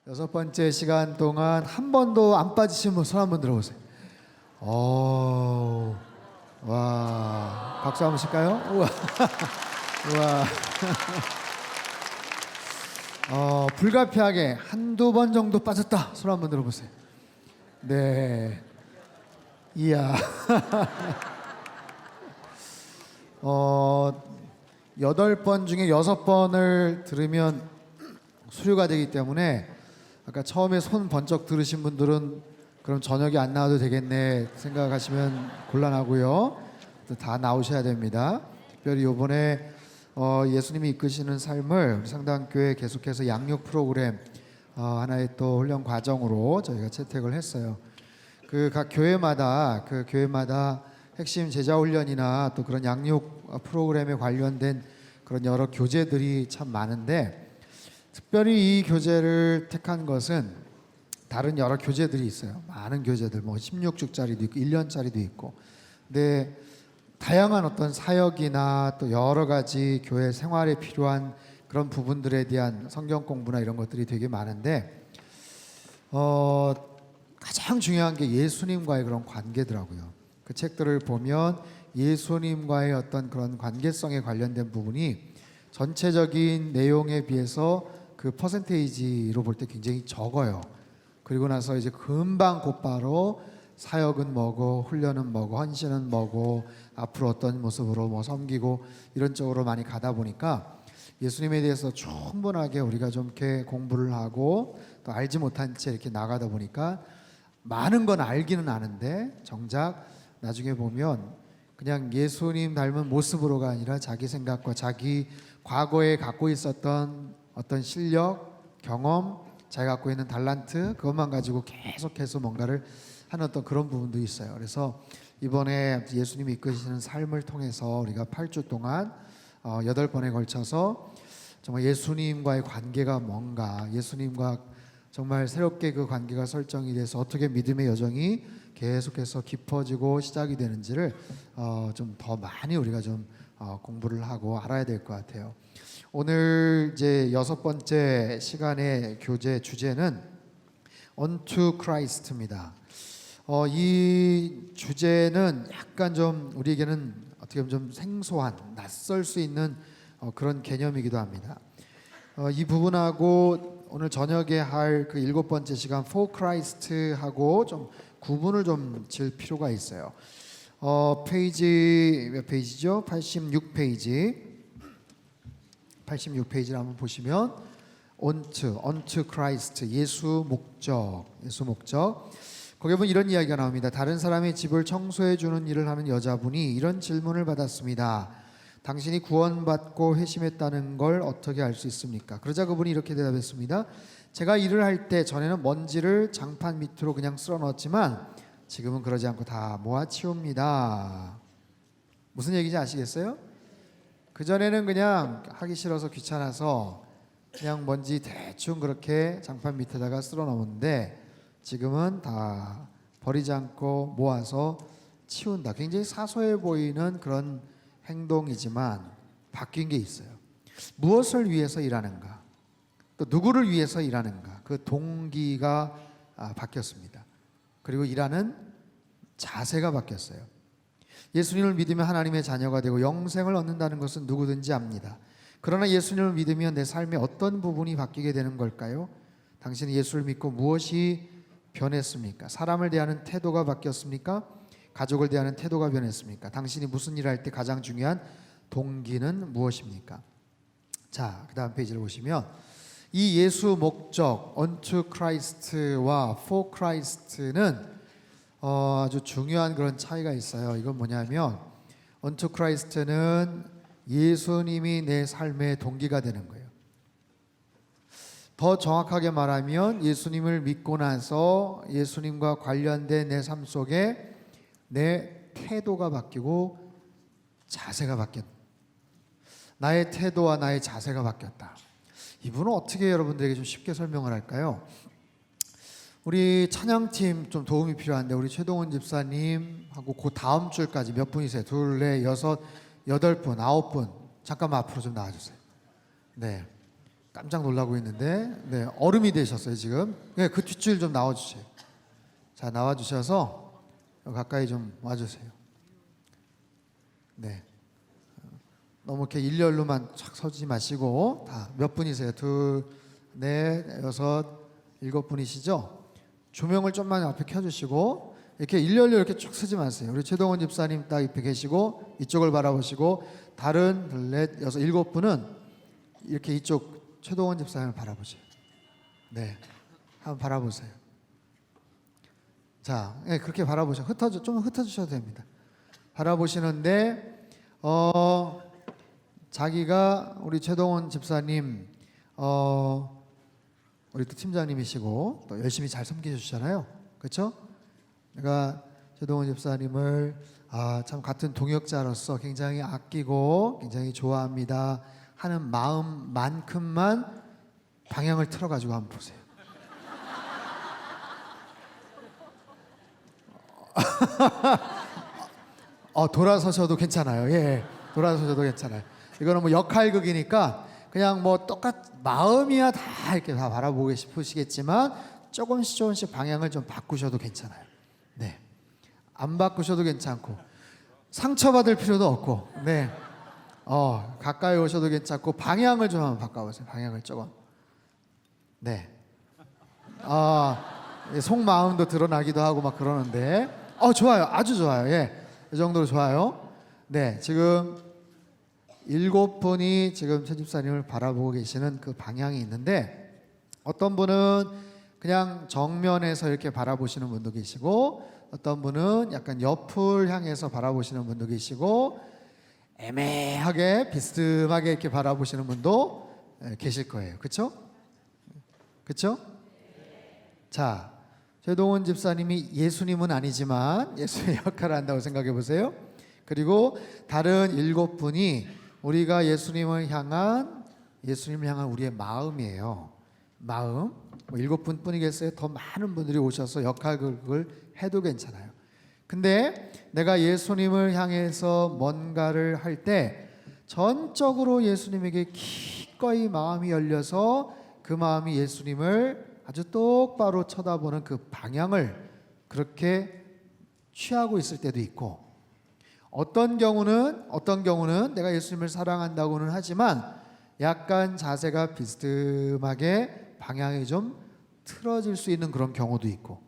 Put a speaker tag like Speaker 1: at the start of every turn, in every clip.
Speaker 1: 여섯 번째 시간 동안 한 번도 안 빠지신 분 손 한번 들어보세요. 와, 박수 한번 칠까요? 우와, 우와. 불가피하게 한두 번 정도 빠졌다. 손 한번 들어보세요. 네, 이야. 8번 중에 6번을 들으면 수료가 되기 때문에 아까 처음에 손 번쩍 들으신 분들은 그럼 저녁에 안 나와도 되겠네 생각하시면 곤란하고요. 다 나오셔야 됩니다. 특별히 이번에 예수님이 이끄시는 삶을 상당교회 계속해서 양육 프로그램 하나의 또 훈련 과정으로 저희가 채택을 했어요. 각 교회마다 핵심 제자 훈련이나 또 그런 양육 프로그램에 관련된 그런 여러 교재들이 참 많은데, 특별히 이 교재를 택한 것은 다른 여러 교재들이 있어요. 많은 교재들, 16주짜리도 있고 1년짜리도 있고. 근데 다양한 어떤 사역이나 또 여러 가지 교회 생활에 필요한 그런 부분들에 대한 성경 공부나 이런 것들이 되게 많은데, 가장 중요한 게 예수님과의 그런 관계더라고요. 그 책들을 보면 예수님과의 어떤 그런 관계성에 관련된 부분이 전체적인 내용에 비해서 그 퍼센테이지로 볼 때 굉장히 적어요. 그리고 나서 이제 금방 곧바로 사역은 뭐고, 훈련은 뭐고, 헌신은 뭐고, 앞으로 어떤 모습으로 섬기고 이런 쪽으로 많이 가다 보니까 예수님에 대해서 충분하게 우리가 좀 이렇게 공부를 하고 또 알지 못한 채 이렇게 나가다 보니까 많은 건 알기는 아는데 정작 나중에 보면 그냥 예수님 닮은 모습으로가 아니라 자기 생각과 자기 과거에 갖고 있었던 어떤 실력, 경험, 자기가 갖고 있는 달란트, 그것만 가지고 계속해서 뭔가를 하는 어떤 그런 부분도 있어요. 그래서 이번에 예수님이 이끄시는 삶을 통해서 우리가 8주 동안 8번에 걸쳐서 정말 예수님과의 관계가 뭔가, 예수님과 정말 새롭게 그 관계가 설정이 돼서 어떻게 믿음의 여정이 계속해서 깊어지고 시작이 되는지를 좀 더 많이 우리가 좀 공부를 하고 알아야 될 것 같아요. 오늘 이제 6번째 시간의 교재 주제는 Unto Christ입니다. 이 주제는 약간 좀 우리에게는 어떻게 보면 좀 생소한, 낯설 수 있는 그런 개념이기도 합니다. 이 부분하고 오늘 저녁에 할 그 7번째 시간 For Christ하고 좀 구분을 좀 지을 필요가 있어요. 페이지 몇 페이지죠? 86페이지. 86페이지를 한번 보시면 Unto Christ, 예수 목적. 거기에 보면 이런 이야기가 나옵니다. 다른 사람의 집을 청소해 주는 일을 하는 여자분이 이런 질문을 받았습니다. 당신이 구원받고 회심했다는 걸 어떻게 알 수 있습니까? 그러자 그분이 이렇게 대답했습니다. 제가 일을 할 때 전에는 먼지를 장판 밑으로 그냥 쓸어 넣었지만 지금은 그러지 않고 다 모아 치웁니다. 무슨 얘기인지 아시겠어요? 그전에는 그냥 하기 싫어서 귀찮아서 그냥 먼지 대충 그렇게 장판 밑에다가 쓸어 넣었는데 지금은 다 버리지 않고 모아서 치운다. 굉장히 사소해 보이는 그런 행동이지만 바뀐 게 있어요. 무엇을 위해서 일하는가? 또 누구를 위해서 일하는가? 그 동기가 바뀌었습니다. 그리고 일하는 자세가 바뀌었어요. 예수님을 믿으면 하나님의 자녀가 되고 영생을 얻는다는 것은 누구든지 압니다. 그러나 예수님을 믿으면 내 삶의 어떤 부분이 바뀌게 되는 걸까요? 당신이 예수를 믿고 무엇이 변했습니까? 사람을 대하는 태도가 바뀌었습니까? 가족을 대하는 태도가 변했습니까? 당신이 무슨 일을 할 때 가장 중요한 동기는 무엇입니까? 자, 그 다음 페이지를 보시면 이 예수 목적 Unto Christ와 For Christ는 아주 중요한 그런 차이가 있어요. 이건 뭐냐면 Unto Christ는 예수님이 내 삶의 동기가 되는 거예요. 더 정확하게 말하면 예수님을 믿고 나서 예수님과 관련된 내 삶 속에 내 태도가 바뀌고 자세가 바뀌었다. 나의 태도와 나의 자세가 바뀌었다. 이분은 어떻게 여러분들에게 좀 쉽게 설명을 할까요? 우리 찬양팀 좀 도움이 필요한데 우리 최동원 집사님하고 그 다음 줄까지 몇 분이세요? 2, 4, 6, 8분, 9분. 잠깐만 앞으로 좀 나와주세요. 네. 깜짝 놀라고 있는데, 네, 얼음이 되셨어요 지금. 네, 그 뒷줄 좀 나와주세요. 자, 나와주셔서 가까이 좀 와주세요. 네, 너무 이렇게 일렬로만 착 서지 마시고, 다 몇 분이세요? 둘, 넷, 여섯, 일곱 분이시죠? 조명을 좀만 앞에 켜주시고, 이렇게 일렬로 이렇게 쭉 서지 마세요. 우리 최동원 집사님 딱 옆에 계시고, 이쪽을 바라보시고, 다른 둘, 넷, 여섯, 일곱 분은 이렇게 이쪽 최동원 집사님을 바라보세요. 네, 한번 바라보세요. 자, 네, 그렇게 바라보셔. 좀 흩어주셔도 됩니다. 바라보시는데, 자기가 우리 최동원 집사님, 우리 또 팀장님이시고 또 열심히 잘 섬기셨잖아요. 그렇죠? 내가 최동원 집사님을 참 같은 동역자로서 굉장히 아끼고 굉장히 좋아합니다 하는 마음만큼만 방향을 틀어가지고 한번 보세요. 돌아서셔도 괜찮아요. 예, 돌아서셔도 괜찮아요. 이거는 뭐 역할극이니까 그냥 뭐 마음이야 다 이렇게 다 바라보고 싶으시겠지만 조금씩 방향을 좀 바꾸셔도 괜찮아요. 네, 안 바꾸셔도 괜찮고 상처받을 필요도 없고, 네, 가까이 오셔도 괜찮고 방향을 좀 한번 바꿔보세요. 방향을 조금. 네, 속마음도 드러나기도 하고 막 그러는데, 좋아요, 아주 좋아요. 예, 이 정도로 좋아요. 네, 지금 7분이 지금 최 집사님을 바라보고 계시는 그 방향이 있는데, 어떤 분은 그냥 정면에서 이렇게 바라보시는 분도 계시고, 어떤 분은 약간 옆을 향해서 바라보시는 분도 계시고, 애매하게 비스듬하게 이렇게 바라보시는 분도 계실 거예요. 그렇죠? 그렇죠? 자, 최동원 집사님이 예수님은 아니지만 예수의 역할을 한다고 생각해 보세요. 그리고 다른 7분이 우리가 예수님을 향한 우리의 마음이에요. 마음. 7분 뿐이겠어요? 더 많은 분들이 오셔서 역할극을 해도 괜찮아요. 근데 내가 예수님을 향해서 뭔가를 할 때 전적으로 예수님에게 기꺼이 마음이 열려서 그 마음이 예수님을 아주 똑바로 쳐다보는 그 방향을 그렇게 취하고 있을 때도 있고, 어떤 경우는 내가 예수님을 사랑한다고는 하지만 약간 자세가 비스듬하게 방향이 좀 틀어질 수 있는 그런 경우도 있고,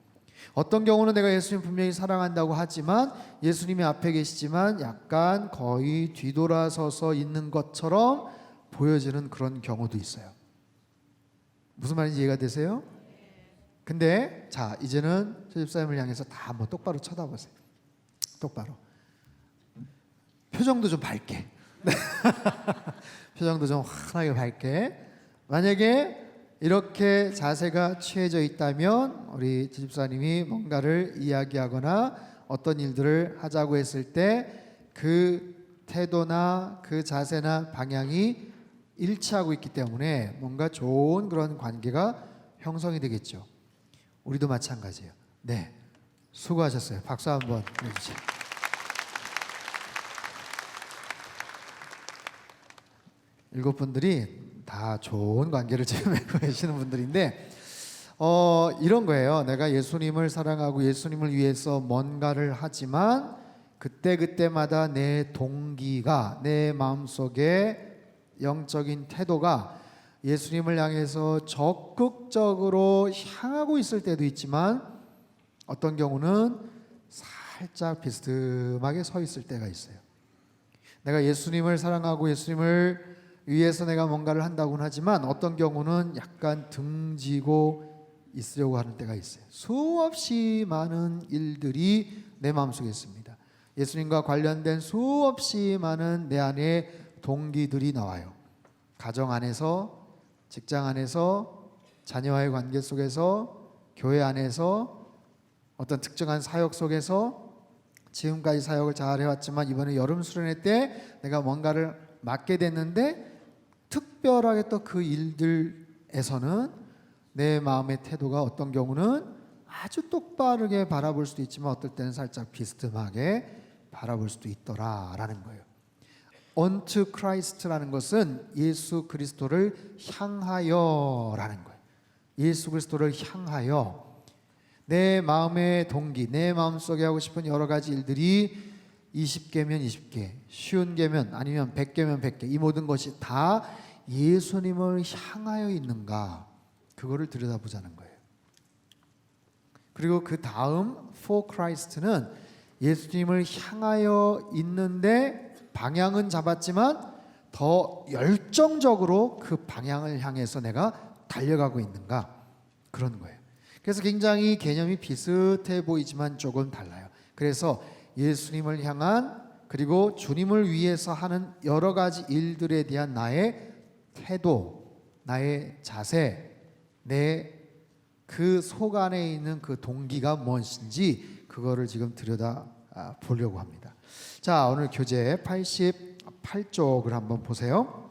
Speaker 1: 어떤 경우는 내가 예수님 분명히 사랑한다고 하지만 예수님이 앞에 계시지만 약간 거의 뒤돌아서서 있는 것처럼 보여지는 그런 경우도 있어요. 무슨 말인지 이해가 되세요? 근데 자, 이제는 최 집사님을 향해서 다 한번 똑바로 쳐다보세요. 똑바로. 표정도 좀 밝게. 표정도 좀 환하게 밝게. 만약에 이렇게 자세가 취해져 있다면 우리 집사님이 뭔가를 이야기하거나 어떤 일들을 하자고 했을 때 그 태도나 그 자세나 방향이 일치하고 있기 때문에 뭔가 좋은 그런 관계가 형성이 되겠죠. 우리도 마찬가지예요. 네, 수고하셨어요. 박수 한번 해주세요. 일곱 분들이 다 좋은 관계를 지금 맺고 계시는 분들인데, 이런 거예요. 내가 예수님을 사랑하고 예수님을 위해서 뭔가를 하지만 그때마다 내 동기가, 내 마음속에 영적인 태도가 예수님을 향해서 적극적으로 향하고 있을 때도 있지만 어떤 경우는 살짝 비스듬하게 서 있을 때가 있어요. 내가 예수님을 사랑하고 예수님을 위해서 내가 뭔가를 한다고는 하지만 어떤 경우는 약간 등지고 있으려고 하는 때가 있어요. 수없이 많은 일들이 내 마음속에 있습니다. 예수님과 관련된 수없이 많은 내 안에 동기들이 나와요. 가정 안에서, 직장 안에서, 자녀와의 관계 속에서, 교회 안에서, 어떤 특정한 사역 속에서 지금까지 사역을 잘 해왔지만 이번에 여름 수련회 때 내가 뭔가를 맡게 됐는데 특별하게 또 그 일들에서는 내 마음의 태도가 어떤 경우는 아주 똑바르게 바라볼 수도 있지만 어떨 때는 살짝 비스듬하게 바라볼 수도 있더라라는 거예요. unto Christ라는 것은 예수 그리스도를 향하여라는 거예요. 예수 그리스도를 향하여 내 마음의 동기, 내 마음속에 하고 싶은 여러 가지 일들이 20개면 20개, 쉬운 개면 아니면 100개면 100개, 이 모든 것이 다 예수님을 향하여 있는가, 그거를 들여다보자는 거예요. 그리고 그 다음 for Christ는 예수님을 향하여 있는데 방향은 잡았지만 더 열정적으로 그 방향을 향해서 내가 달려가고 있는가, 그런 거예요. 그래서 굉장히 개념이 비슷해 보이지만 조금 달라요. 그래서 예수님을 향한, 그리고 주님을 위해서 하는 여러 가지 일들에 대한 나의 태도, 나의 자세, 내 그 속 안에 있는 그 동기가 무엇인지 그거를 지금 들여다 보려고 합니다. 자, 오늘 교재 88쪽을 한번 보세요.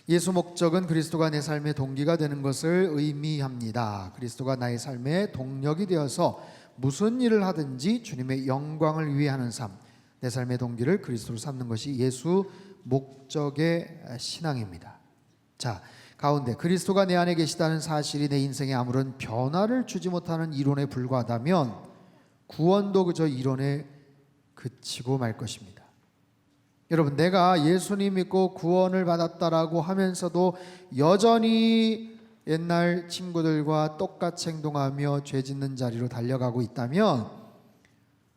Speaker 1: 예수 목적은 그리스도가 내 삶의 동기가 되는 것을 의미합니다. 그리스도가 나의 삶의 동력이 되어서 무슨 일을 하든지 주님의 영광을 위해 하는 삶, 내 삶의 동기를 그리스도로 삼는 것이 예수 목적의 신앙입니다. 자, 가운데 그리스도가 내 안에 계시다는 사실이 내 인생에 아무런 변화를 주지 못하는 이론에 불과하다면 구원도 그저 이론에 그치고 말 것입니다. 여러분, 내가 예수님 믿고 구원을 받았다라고 하면서도 여전히 옛날 친구들과 똑같이 행동하며 죄 짓는 자리로 달려가고 있다면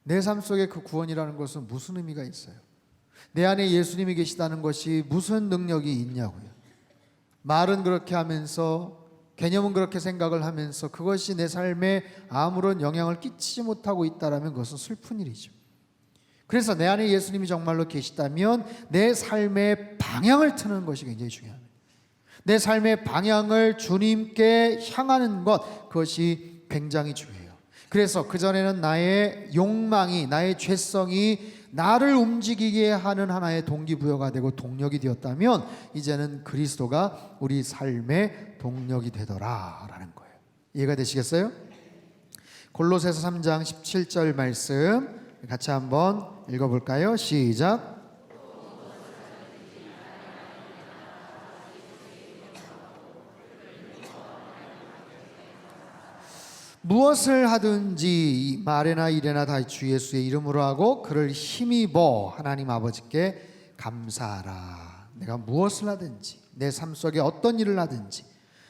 Speaker 1: 내 삶 속에 그 구원이라는 것은 무슨 의미가 있어요? 내 안에 예수님이 계시다는 것이 무슨 능력이 있냐고요. 말은 그렇게 하면서, 개념은 그렇게 생각을 하면서 그것이 내 삶에 아무런 영향을 끼치지 못하고 있다라면 그것은 슬픈 일이죠. 그래서 내 안에 예수님이 정말로 계시다면 내 삶의 방향을 트는 것이 굉장히 중요합니다. 내 삶의 방향을 주님께 향하는 것, 그것이 굉장히 중요해요. 그래서 그전에는 나의 욕망이, 나의 죄성이 나를 움직이게 하는 하나의 동기부여가 되고 동력이 되었다면 이제는 그리스도가 우리 삶의 동력이 되더라라는 거예요. 이해가 되시겠어요? 골로새서 3장 17절 말씀 같이 한번 읽어볼까요? 시작. 무엇을 하든지 말에나 일에나 다 주 예수의 이름으로 하고 그를 힘입어 하나님 아버지께 감사하라. 내가 무엇을 하든지, 내 삶 속에 어떤 일을 하든지.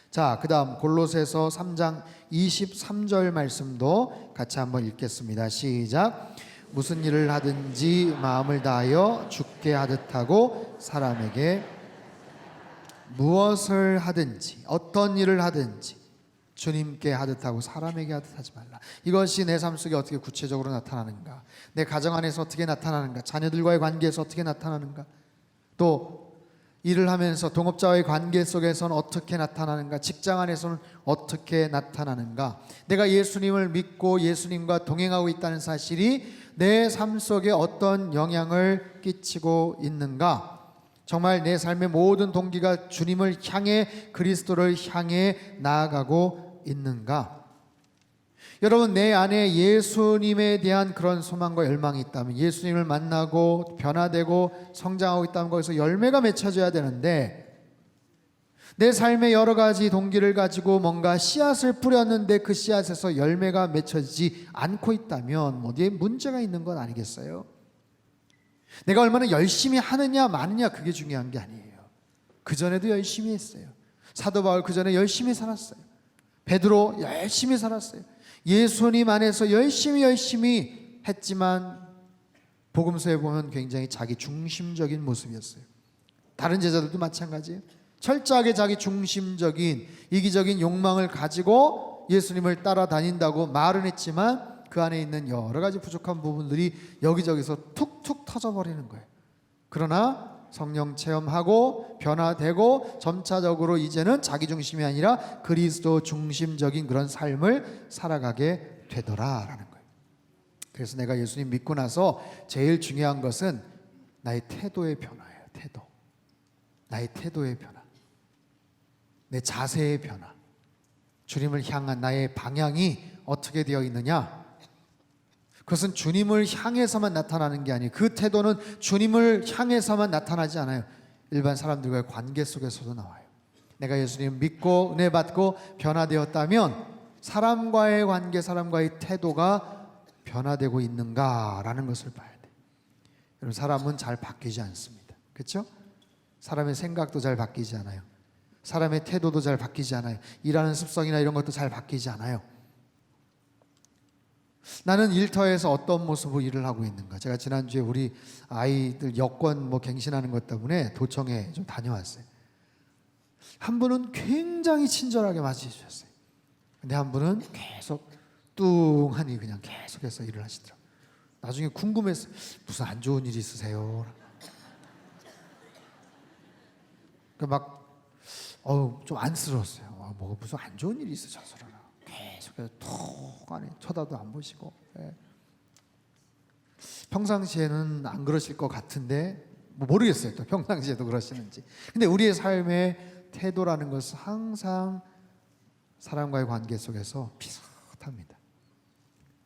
Speaker 1: 자, 그 다음 골로새서 3장 23절 말씀도 같이 한번 읽겠습니다. 시작. 무슨 일을 하든지 마음을 다하여 주께 하듯 하고 사람에게, 무엇을 하든지 어떤 일을 하든지 주님께 하듯 하고 사람에게 하듯 하지 말라. 이것이 내 삶 속에 어떻게 구체적으로 나타나는가, 내 가정 안에서 어떻게 나타나는가, 자녀들과의 관계에서 어떻게 나타나는가, 또 일을 하면서 동업자와의 관계 속에서는 어떻게 나타나는가, 직장 안에서는 어떻게 나타나는가, 내가 예수님을 믿고 예수님과 동행하고 있다는 사실이 내 삶 속에 어떤 영향을 끼치고 있는가, 정말 내 삶의 모든 동기가 주님을 향해, 그리스도를 향해 나아가고 있는가. 여러분, 내 안에 예수님에 대한 그런 소망과 열망이 있다면, 예수님을 만나고 변화되고 성장하고 있다면 거기서 열매가 맺혀져야 되는데, 내 삶의 여러 가지 동기를 가지고 뭔가 씨앗을 뿌렸는데 그 씨앗에서 열매가 맺혀지지 않고 있다면 어디에 문제가 있는 건 아니겠어요? 내가 얼마나 열심히 하느냐 마느냐, 그게 중요한 게 아니에요. 그전에도 열심히 했어요. 사도 바울 그전에 열심히 살았어요. 베드로 열심히 살았어요. 예수님 안에서 열심히 했지만 복음서에 보면 굉장히 자기 중심적인 모습이었어요. 다른 제자들도 마찬가지예요. 철저하게 자기 중심적인 이기적인 욕망을 가지고 예수님을 따라다닌다고 말은 했지만 그 안에 있는 여러 가지 부족한 부분들이 여기저기서 툭툭 터져버리는 거예요. 그러나 성령 체험하고 변화되고 점차적으로 이제는 자기 중심이 아니라 그리스도 중심적인 그런 삶을 살아가게 되더라라는 거예요. 그래서 내가 예수님 믿고 나서 제일 중요한 것은 나의 태도의 변화예요. 태도. 나의 태도의 변화. 내 자세의 변화. 주님을 향한 나의 방향이 어떻게 되어 있느냐? 그것은 주님을 향해서만 나타나는 게 아니에요. 그 태도는 주님을 향해서만 나타나지 않아요. 일반 사람들과의 관계 속에서도 나와요. 내가 예수님 믿고 은혜 받고 변화되었다면 사람과의 관계, 사람과의 태도가 변화되고 있는가라는 것을 봐야 돼요. 여러분, 사람은 잘 바뀌지 않습니다. 그렇죠? 사람의 생각도 잘 바뀌지 않아요. 사람의 태도도 잘 바뀌지 않아요. 일하는 습성이나 이런 것도 잘 바뀌지 않아요. 나는 일터에서 어떤 모습으로 일을 하고 있는가. 제가 지난주에 우리 아이들 여권 갱신하는 것 때문에 도청에 좀 다녀왔어요. 한 분은 굉장히 친절하게 맞이해 주셨어요. 근데 한 분은 계속 뚱하니 그냥 계속해서 일을 하시더라고요. 나중에 궁금했어요. 무슨 안 좋은 일이 있으세요? 좀 안쓰러웠어요. 무슨 안 좋은 일이 있으셔서 계속해서 톡 안에 쳐다도 안 보시고. 예. 평상시에는 안 그러실 것 같은데 모르겠어요. 또 평상시에도 그러시는지. 근데 우리의 삶의 태도라는 것은 항상 사람과의 관계 속에서 비슷합니다.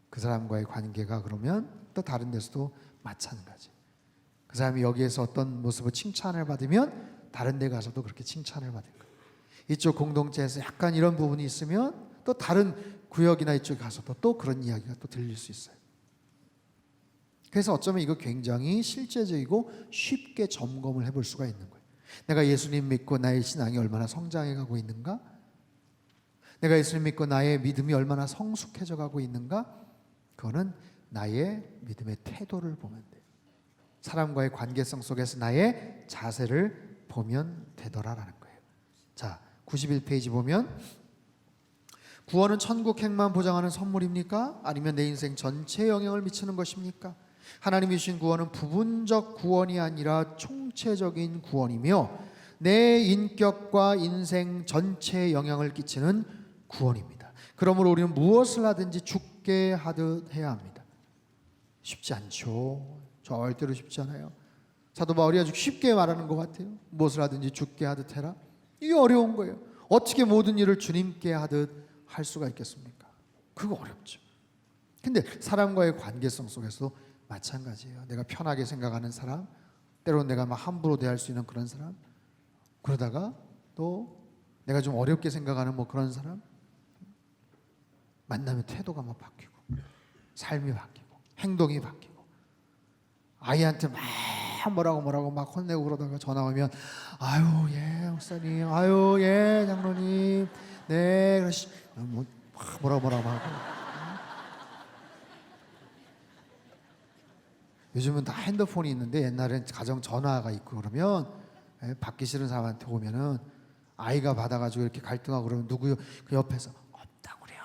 Speaker 1: 그 사람과의 관계가 그러면 또 다른 데서도 마찬가지. 그 사람이 여기에서 어떤 모습으로 칭찬을 받으면 다른 데 가서도 그렇게 칭찬을 받을 거예요. 이쪽 공동체에서 약간 이런 부분이 있으면 또 다른 구역이나 이쪽에 가서도 또 그런 이야기가 또 들릴 수 있어요. 그래서 어쩌면 이거 굉장히 실제적이고 쉽게 점검을 해볼 수가 있는 거예요. 내가 예수님 믿고 나의 신앙이 얼마나 성장해 가고 있는가? 내가 예수님 믿고 나의 믿음이 얼마나 성숙해져 가고 있는가? 그거는 나의 믿음의 태도를 보면 돼요. 사람과의 관계성 속에서 나의 자세를 보면 되더라라는 거예요. 자, 91페이지 보면 구원은 천국 행만 보장하는 선물입니까? 아니면 내 인생 전체에 영향을 미치는 것입니까? 하나님이 주신 구원은 부분적 구원이 아니라 총체적인 구원이며 내 인격과 인생 전체에 영향을 끼치는 구원입니다. 그러므로 우리는 무엇을 하든지 죽게 하듯 해야 합니다. 쉽지 않죠. 절대로 쉽지 않아요. 사도 바울이 아주 쉽게 말하는 것 같아요. 무엇을 하든지 죽게 하듯 해라. 이게 어려운 거예요. 어떻게 모든 일을 주님께 하듯 할 수가 있겠습니까? 그거 어렵죠. 근데 사람과의 관계성 속에서 마찬가지예요. 내가 편하게 생각하는 사람, 때로는 내가 막 함부로 대할 수 있는 그런 사람, 그러다가 또 내가 좀 어렵게 생각하는 그런 사람 만나면 태도가 막 바뀌고 삶이 바뀌고 행동이 바뀌고 아이한테 막 뭐라고 막 혼내고 그러다가 전화 오면 아유 예 목사님, 아유 예 장로님, 네 그러시 뭐라고 하고. 요즘은 다 핸드폰이 있는데 옛날엔 가정 전화가 있고 그러면 받기 싫은 사람한테 오면은 아이가 받아가지고 이렇게 갈등하고 그러면 누구요? 그 옆에서 없다고 그래.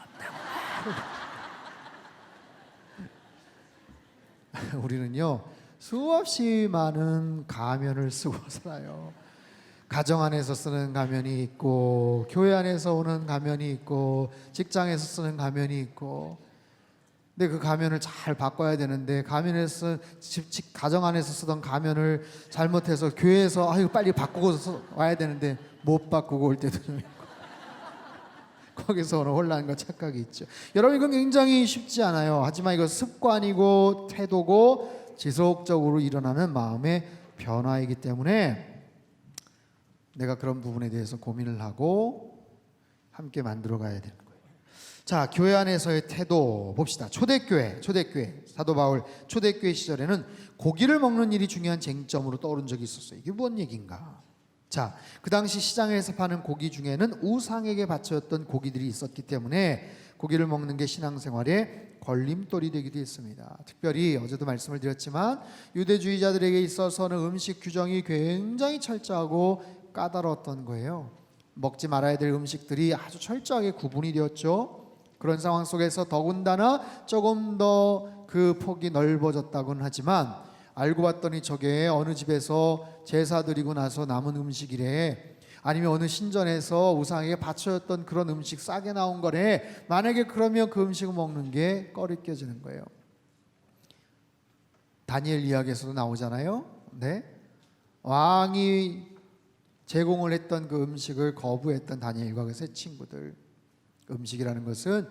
Speaker 1: 우리는요 수없이 많은 가면을 쓰고 살아요. 가정 안에서 쓰는 가면이 있고 교회 안에서 오는 가면이 있고 직장에서 쓰는 가면이 있고. 근데 그 가면을 잘 바꿔야 되는데 가면에서 가정 안에서 쓰던 가면을 잘못해서 교회에서 아유 빨리 바꾸고 와야 되는데 못 바꾸고 올 때도 좀 있고 거기서 오는 혼란과 착각이 있죠. 여러분 이건 굉장히 쉽지 않아요. 하지만 이거 습관이고 태도고 지속적으로 일어나는 마음의 변화이기 때문에 내가 그런 부분에 대해서 고민을 하고 함께 만들어 가야 되는 거예요. 자, 교회 안에서의 태도 봅시다. 초대교회 사도 바울 초대교회 시절에는 고기를 먹는 일이 중요한 쟁점으로 떠오른 적이 있었어요. 이게 뭔 얘기인가? 자, 그 당시 시장에서 파는 고기 중에는 우상에게 바쳐졌던 고기들이 있었기 때문에 고기를 먹는 게 신앙생활에 걸림돌이 되기도 했습니다. 특별히 어제도 말씀을 드렸지만 유대주의자들에게 있어서는 음식 규정이 굉장히 철저하고 까다로웠던 거예요. 먹지 말아야 될 음식들이 아주 철저하게 구분이 되었죠. 그런 상황 속에서 더군다나 조금 더 그 폭이 넓어졌다고는 하지만 알고 봤더니 저게 어느 집에서 제사 드리고 나서 남은 음식이래, 아니면 어느 신전에서 우상에게 바쳐졌던 그런 음식 싸게 나온 거래. 만약에 그러면 그 음식을 먹는 게 꺼리껴지는 거예요. 다니엘 이야기에서도 나오잖아요. 네, 왕이 제공을 했던 그 음식을 거부했던 다니엘과 그 세 친구들. 음식이라는 것은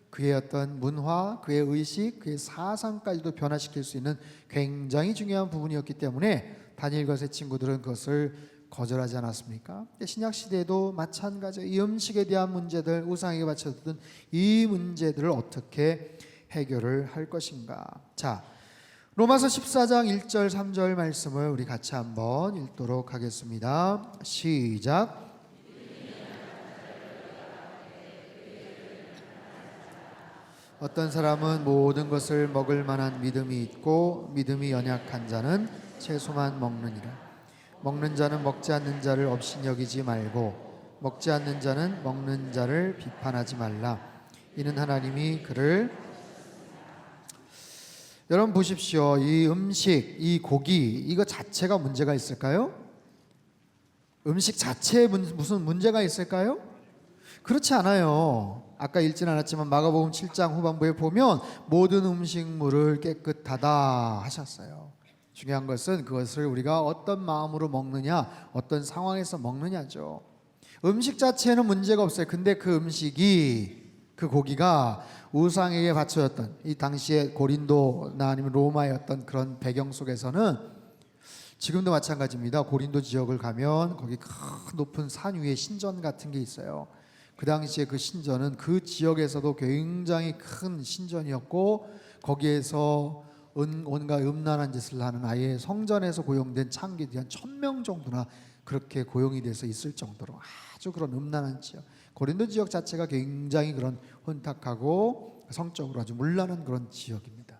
Speaker 1: 그의 어떤 문화, 그의 의식, 그의 사상까지도 변화시킬 수 있는 굉장히 중요한 부분이었기 때문에 다니엘과 세 친구들은 그것을 거절하지 않았습니까? 신약 시대에도 마찬가지예요. 이 음식에 대한 문제들, 우상에게 바쳐졌던 이 문제들을 어떻게 해결을 할 것인가? 자, 로마서 14장 1절 3절 말씀을 우리 같이 한번 읽도록 하겠습니다. 시작. 어떤 사람은 모든 것을 먹을 만한 믿음이 있고 믿음이 연약한 자는 채소만 먹느니라. 먹는 자는 먹지 않는 자를 없이 여기지 말고 먹지 않는 자는 먹는 자를 비판하지 말라. 이는 하나님이 그를 여러분 보십시오. 이 음식, 이 고기 이거 자체가 문제가 있을까요? 음식 자체에 무슨 문제가 있을까요? 그렇지 않아요. 아까 읽진 않았지만 마가복음 7장 후반부에 보면 모든 음식물을 깨끗하다 하셨어요. 중요한 것은 그것을 우리가 어떤 마음으로 먹느냐, 어떤 상황에서 먹느냐죠. 음식 자체는 문제가 없어요. 근데 그 음식이, 그 고기가 우상에게 바쳐졌던 이 당시에 고린도나 아니면 로마의 어떤 그런 배경 속에서는 지금도 마찬가지입니다. 고린도 지역을 가면 거기 큰 높은 산 위에 신전 같은 게 있어요. 그 당시에 그 신전은 그 지역에서도 굉장히 큰 신전이었고 거기에서 온갖 음란한 짓을 하는 아예 성전에서 고용된 창기들이 한 1000명 정도나 그렇게 고용이 돼서 있을 정도로 아주 그런 음란한 지역. 고린도 지역 자체가 굉장히 그런 혼탁하고 성적으로 아주 문란한 그런 지역입니다.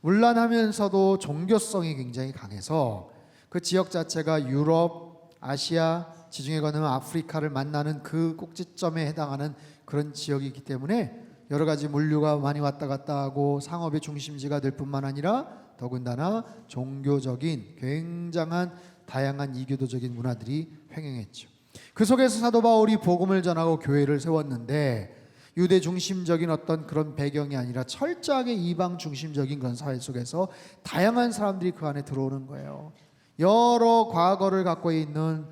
Speaker 1: 문란하면서도 종교성이 굉장히 강해서 그 지역 자체가 유럽, 아시아, 지중해 건너면 아프리카를 만나는 그 꼭지점에 해당하는 그런 지역이기 때문에 여러 가지 물류가 많이 왔다 갔다 하고 상업의 중심지가 될 뿐만 아니라 더군다나 종교적인 굉장한 다양한 이교도적인 문화들이 횡행했죠. 그 속에서 사도 바울이 복음을 전하고 교회를 세웠는데 유대 중심적인 어떤 그런 배경이 아니라 철저하게 이방 중심적인 그런 사회 속에서 다양한 사람들이 그 안에 들어오는 거예요. 여러 과거를 갖고 있는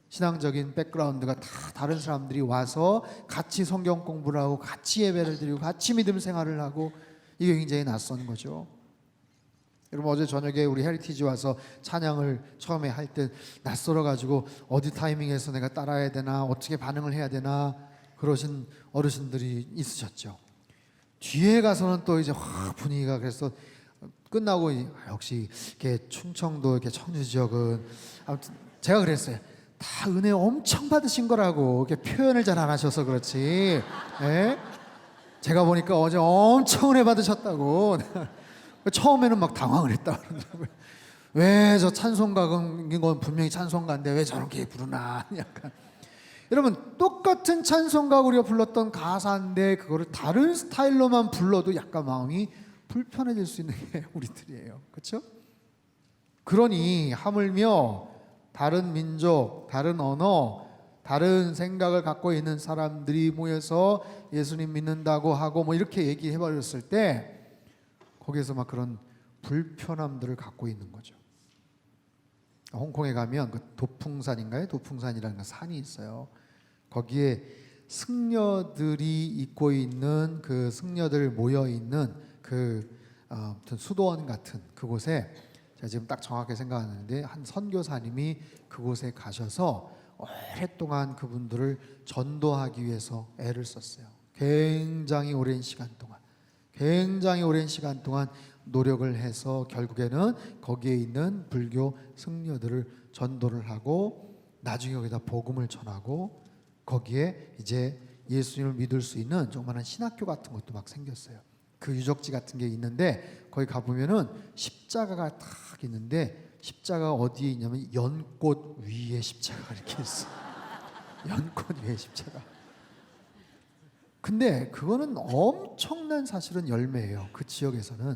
Speaker 1: 신앙적인 백그라운드가 다 다른 사람들이 와서 같이 성경 공부를 하고 같이 예배를 드리고 같이 믿음 생활을 하고 이게 굉장히 낯선 거죠. 여러분 어제 저녁에 우리 헤리티지 와서 찬양을 처음에 할 때 낯설어가지고 어디 타이밍에서 내가 따라야 되나 어떻게 반응을 해야 되나 그러신 어르신들이 있으셨죠. 뒤에 가서는 또 이제 확 분위기가 그래서 끝나고 역시 이렇게 충청도 이렇게 청주 지역은 아무튼 제가 그랬어요. 다 은혜 엄청 받으신 거라고 이렇게 표현을 잘 안 하셔서 그렇지. 예? 제가 보니까 어제 엄청 은혜 받으셨다고. 처음에는 막 당황을 했다 그러더라고요. 왜 저 찬송가인 건 분명히 찬송가인데 왜 저렇게 부르나 약간. 여러분 똑같은 찬송가 우리가 불렀던 가사인데 그거를 다른 스타일로만 불러도 약간 마음이 불편해질 수 있는 게 우리들이에요. 그렇죠? 그러니 하물며 다른 민족, 다른 언어, 다른 생각을 갖고 있는 사람들이 모여서 예수님 믿는다고 하고 뭐 이렇게 얘기해 버렸을 때 거기에서 막 그런 불편함들을 갖고 있는 거죠. 홍콩에 가면 그 도풍산인가요? 도풍산이라는 그 산이 있어요. 거기에 승려들이 있고 있는 그 승려들 모여 있는 그 수도원 같은 그곳에 제가 지금 딱 정확하게 생각하는데 한 선교사님이 그곳에 가셔서 오랫동안 그분들을 전도하기 위해서 애를 썼어요. 굉장히 오랜 시간 동안 노력을 해서 결국에는 거기에 있는 불교 승려들을 전도를 하고 나중에 거기다 복음을 전하고 거기에 이제 예수님을 믿을 수 있는 조그마한 신학교 같은 것도 막 생겼어요. 그 유적지 같은 게 있는데 거기 가보면은 십자가가 딱 있는데 십자가 어디에 있냐면 연꽃 위에 십자가가 이렇게 있어. 연꽃 위에 십자가. 근데 그거는 엄청난 사실은 열매예요. 그 지역에서는.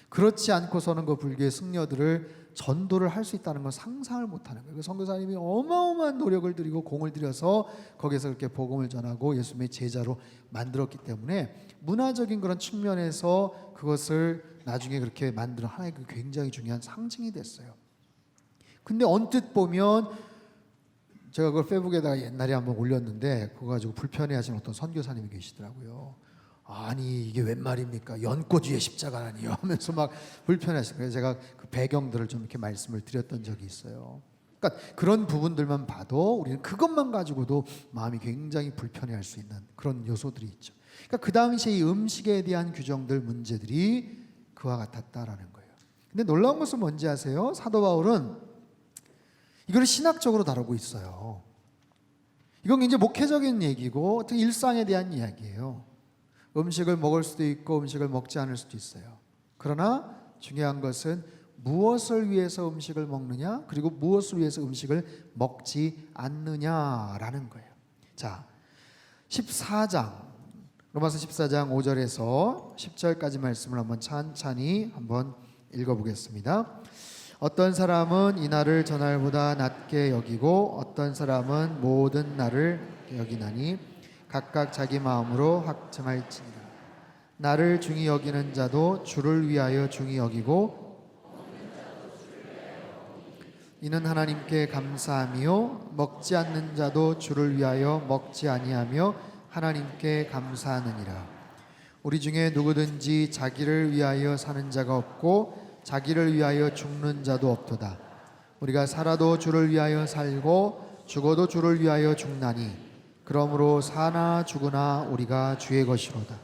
Speaker 1: 그렇지 않고서는 그 불교의 승려들을 전도를 할 수 있다는 건 상상을 못하는 거예요. 그 선교사님이 어마어마한 노력을 들이고 공을 들여서 거기서 그렇게 복음을 전하고 예수님의 제자로 만들었기 때문에 문화적인 그런 측면에서 그것을 나중에 그렇게 만드는 하나의 굉장히 중요한 상징이 됐어요. 근데 언뜻 보면 제가 그걸 페이북에다가 옛날에 한번 올렸는데 그거 가지고 불편해하시는 어떤 선교사님이 계시더라고요. 아니 이게 웬 말입니까? 연꽃 위에 십자가라니요 하면서 막 불편하시고, 그래서 제가 그 배경들을 좀 이렇게 말씀을 드렸던 적이 있어요. 그러니까 그런 부분들만 봐도 우리는 그것만 가지고도 마음이 굉장히 불편해할 수 있는 그런 요소들이 있죠. 그러니까 그 당시에 이 음식에 대한 규정들, 문제들이 그와 같았다라는 거예요. 근데 놀라운 것은 뭔지 아세요? 사도 바울은 이걸 신학적으로 다루고 있어요. 이건 이제 목회적인 얘기고 어떻게 일상에 대한 이야기예요. 음식을 먹을 수도 있고 음식을 먹지 않을 수도 있어요. 그러나 중요한 것은 무엇을 위해서 음식을 먹느냐, 그리고 무엇을 위해서 음식을 먹지 않느냐라는 거예요. 자, 14장, 로마서 14장 5절에서 10절까지 말씀을 한번 찬찬히 한번 읽어보겠습니다. 어떤 사람은 이날을 전날보다 낮게 여기고 어떤 사람은 모든 날을 여기나니 각각 자기 마음으로 확증할지니라. 나를 중히 여기는 자도 주를 위하여 중히 여기고 이는 하나님께 감사하며 먹지 않는 자도 주를 위하여 먹지 아니하며 하나님께 감사하느니라. 우리 중에 누구든지 자기를 위하여 사는 자가 없고 자기를 위하여 죽는 자도 없도다. 우리가 살아도 주를 위하여 살고 죽어도 주를 위하여 죽나니 그러므로 사나 죽으나 우리가 주의 것이로다.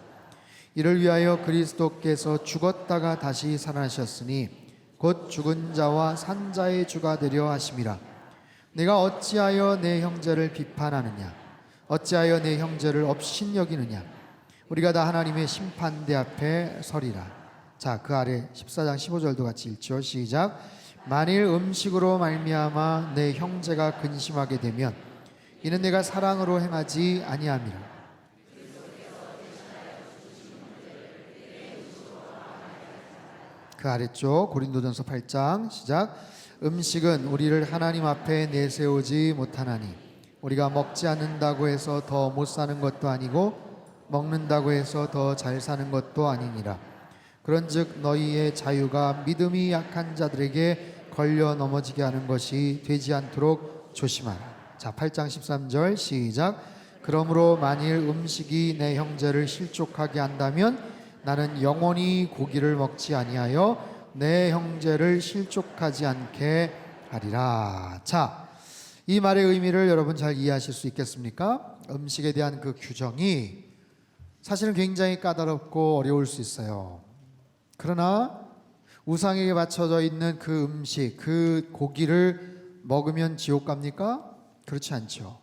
Speaker 1: 이를 위하여 그리스도께서 죽었다가 다시 살아나셨으니 곧 죽은 자와 산 자의 주가 되려 하심이라. 내가 어찌하여 내 형제를 비판하느냐? 어찌하여 내 형제를 업신여기느냐? 우리가 다 하나님의 심판대 앞에 서리라. 자, 그 아래 14장 15절도 같이 읽죠. 시작. 만일 음식으로 말미암아 내 형제가 근심하게 되면 이는 내가 사랑으로 행하지 아니함이라. 그 아래쪽 고린도전서 8장 시작. 음식은 우리를 하나님 앞에 내세우지 못하나니 우리가 먹지 않는다고 해서 더 못 사는 것도 아니고 먹는다고 해서 더 잘 사는 것도 아니니라. 그런즉 너희의 자유가 믿음이 약한 자들에게 걸려 넘어지게 하는 것이 되지 않도록 조심하라. 자, 8장 13절 시작. 그러므로 만일 음식이 내 형제를 실족하게 한다면 나는 영원히 고기를 먹지 아니하여 내 형제를 실족하지 않게 하리라. 자, 이 말의 의미를 여러분 잘 이해하실 수 있겠습니까? 음식에 대한 그 규정이 사실은 굉장히 까다롭고 어려울 수 있어요. 그러나 우상에게 바쳐져 있는 그 음식, 그 고기를 먹으면 지옥 갑니까? 그렇지 않죠.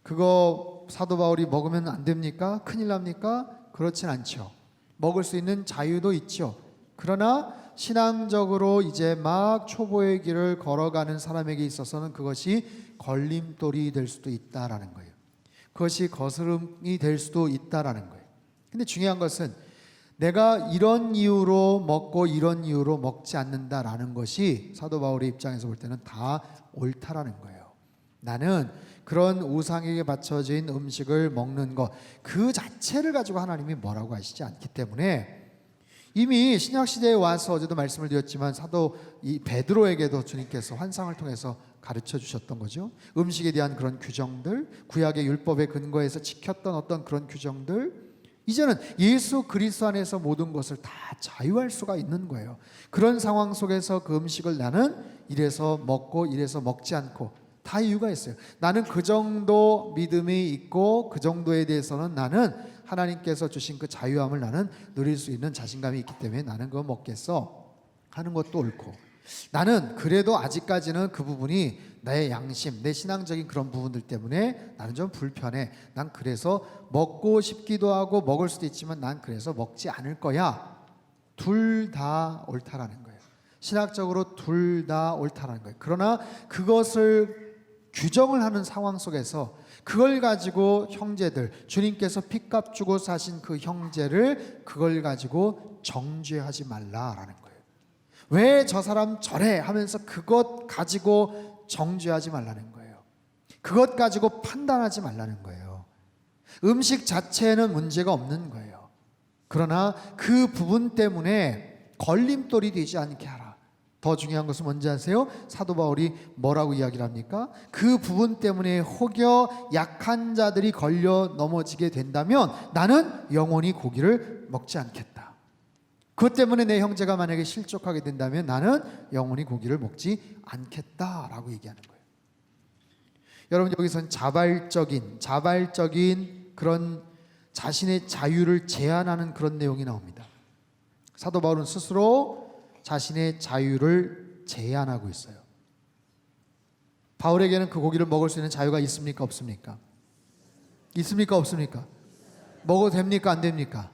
Speaker 1: 그거 사도 바울이 먹으면 안 됩니까? 큰일 납니까? 그렇진 않죠. 먹을 수 있는 자유도 있죠. 그러나 신앙적으로 이제 막 초보의 길을 걸어가는 사람에게 있어서는 그것이 걸림돌이 될 수도 있다라는 거예요. 그것이 거스름이 될 수도 있다라는 거예요. 근데 중요한 것은 내가 이런 이유로 먹고 이런 이유로 먹지 않는다라는 것이 사도 바울의 입장에서 볼 때는 다 옳다라는 거예요. 나는 그런 우상에게 바쳐진 음식을 먹는 것 그 자체를 가지고 하나님이 뭐라고 하시지 않기 때문에 이미 신약시대에 와서 어제도 말씀을 드렸지만 사도 이 베드로에게도 주님께서 환상을 통해서 가르쳐 주셨던 거죠. 음식에 대한 그런 규정들, 구약의 율법에 근거해서 지켰던 어떤 그런 규정들, 이제는 예수 그리스도 안에서 모든 것을 다 자유할 수가 있는 거예요. 그런 상황 속에서 그 음식을 나는 이래서 먹고 이래서 먹지 않고 다 이유가 있어요. 나는 그 정도 믿음이 있고 그 정도에 대해서는 나는 하나님께서 주신 그 자유함을 나는 누릴 수 있는 자신감이 있기 때문에 나는 그거 먹겠어 하는 것도 옳고, 나는 그래도 아직까지는 그 부분이 나의 양심, 내 신앙적인 그런 부분들 때문에 나는 좀 불편해. 난 그래서 먹고 싶기도 하고 먹을 수도 있지만 난 그래서 먹지 않을 거야. 둘 다 옳다라는 거예요. 신학적으로 둘 다 옳다라는 거예요. 그러나 그것을 규정을 하는 상황 속에서 그걸 가지고 형제들, 주님께서 핏값 주고 사신 그 형제를 그걸 가지고 정죄하지 말라라는 거예요. 왜 저 사람 저래 하면서 그것 가지고 정죄하지 말라는 거예요. 그것 가지고 판단하지 말라는 거예요. 음식 자체는 문제가 없는 거예요. 그러나 그 부분 때문에 걸림돌이 되지 않게 하라. 더 중요한 것은 뭔지 아세요? 사도 바울이 뭐라고 이야기를 합니까? 그 부분 때문에 혹여 약한 자들이 걸려 넘어지게 된다면 나는 영원히 고기를 먹지 않겠다. 그것 때문에 내 형제가 만약에 실족하게 된다면 나는 영원히 고기를 먹지 않겠다라고 얘기하는 거예요. 여러분, 여기서는 자발적인 그런 자신의 자유를 제한하는 그런 내용이 나옵니다. 사도 바울은 스스로 자신의 자유를 제한하고 있어요. 바울에게는 그 고기를 먹을 수 있는 자유가 있습니까? 없습니까? 있습니까? 없습니까? 먹어도 됩니까? 안 됩니까?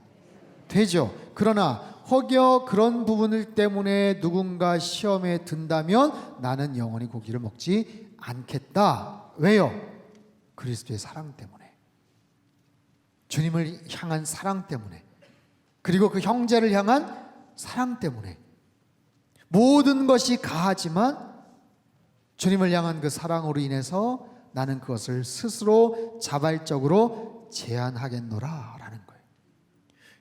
Speaker 1: 되죠. 그러나 혹여 그런 부분을 때문에 누군가 시험에 든다면 나는 영원히 고기를 먹지 않겠다. 왜요? 그리스도의 사랑 때문에, 주님을 향한 사랑 때문에, 그리고 그 형제를 향한 사랑 때문에. 모든 것이 가하지만 주님을 향한 그 사랑으로 인해서 나는 그것을 스스로 자발적으로 제한하겠노라 라는 거예요.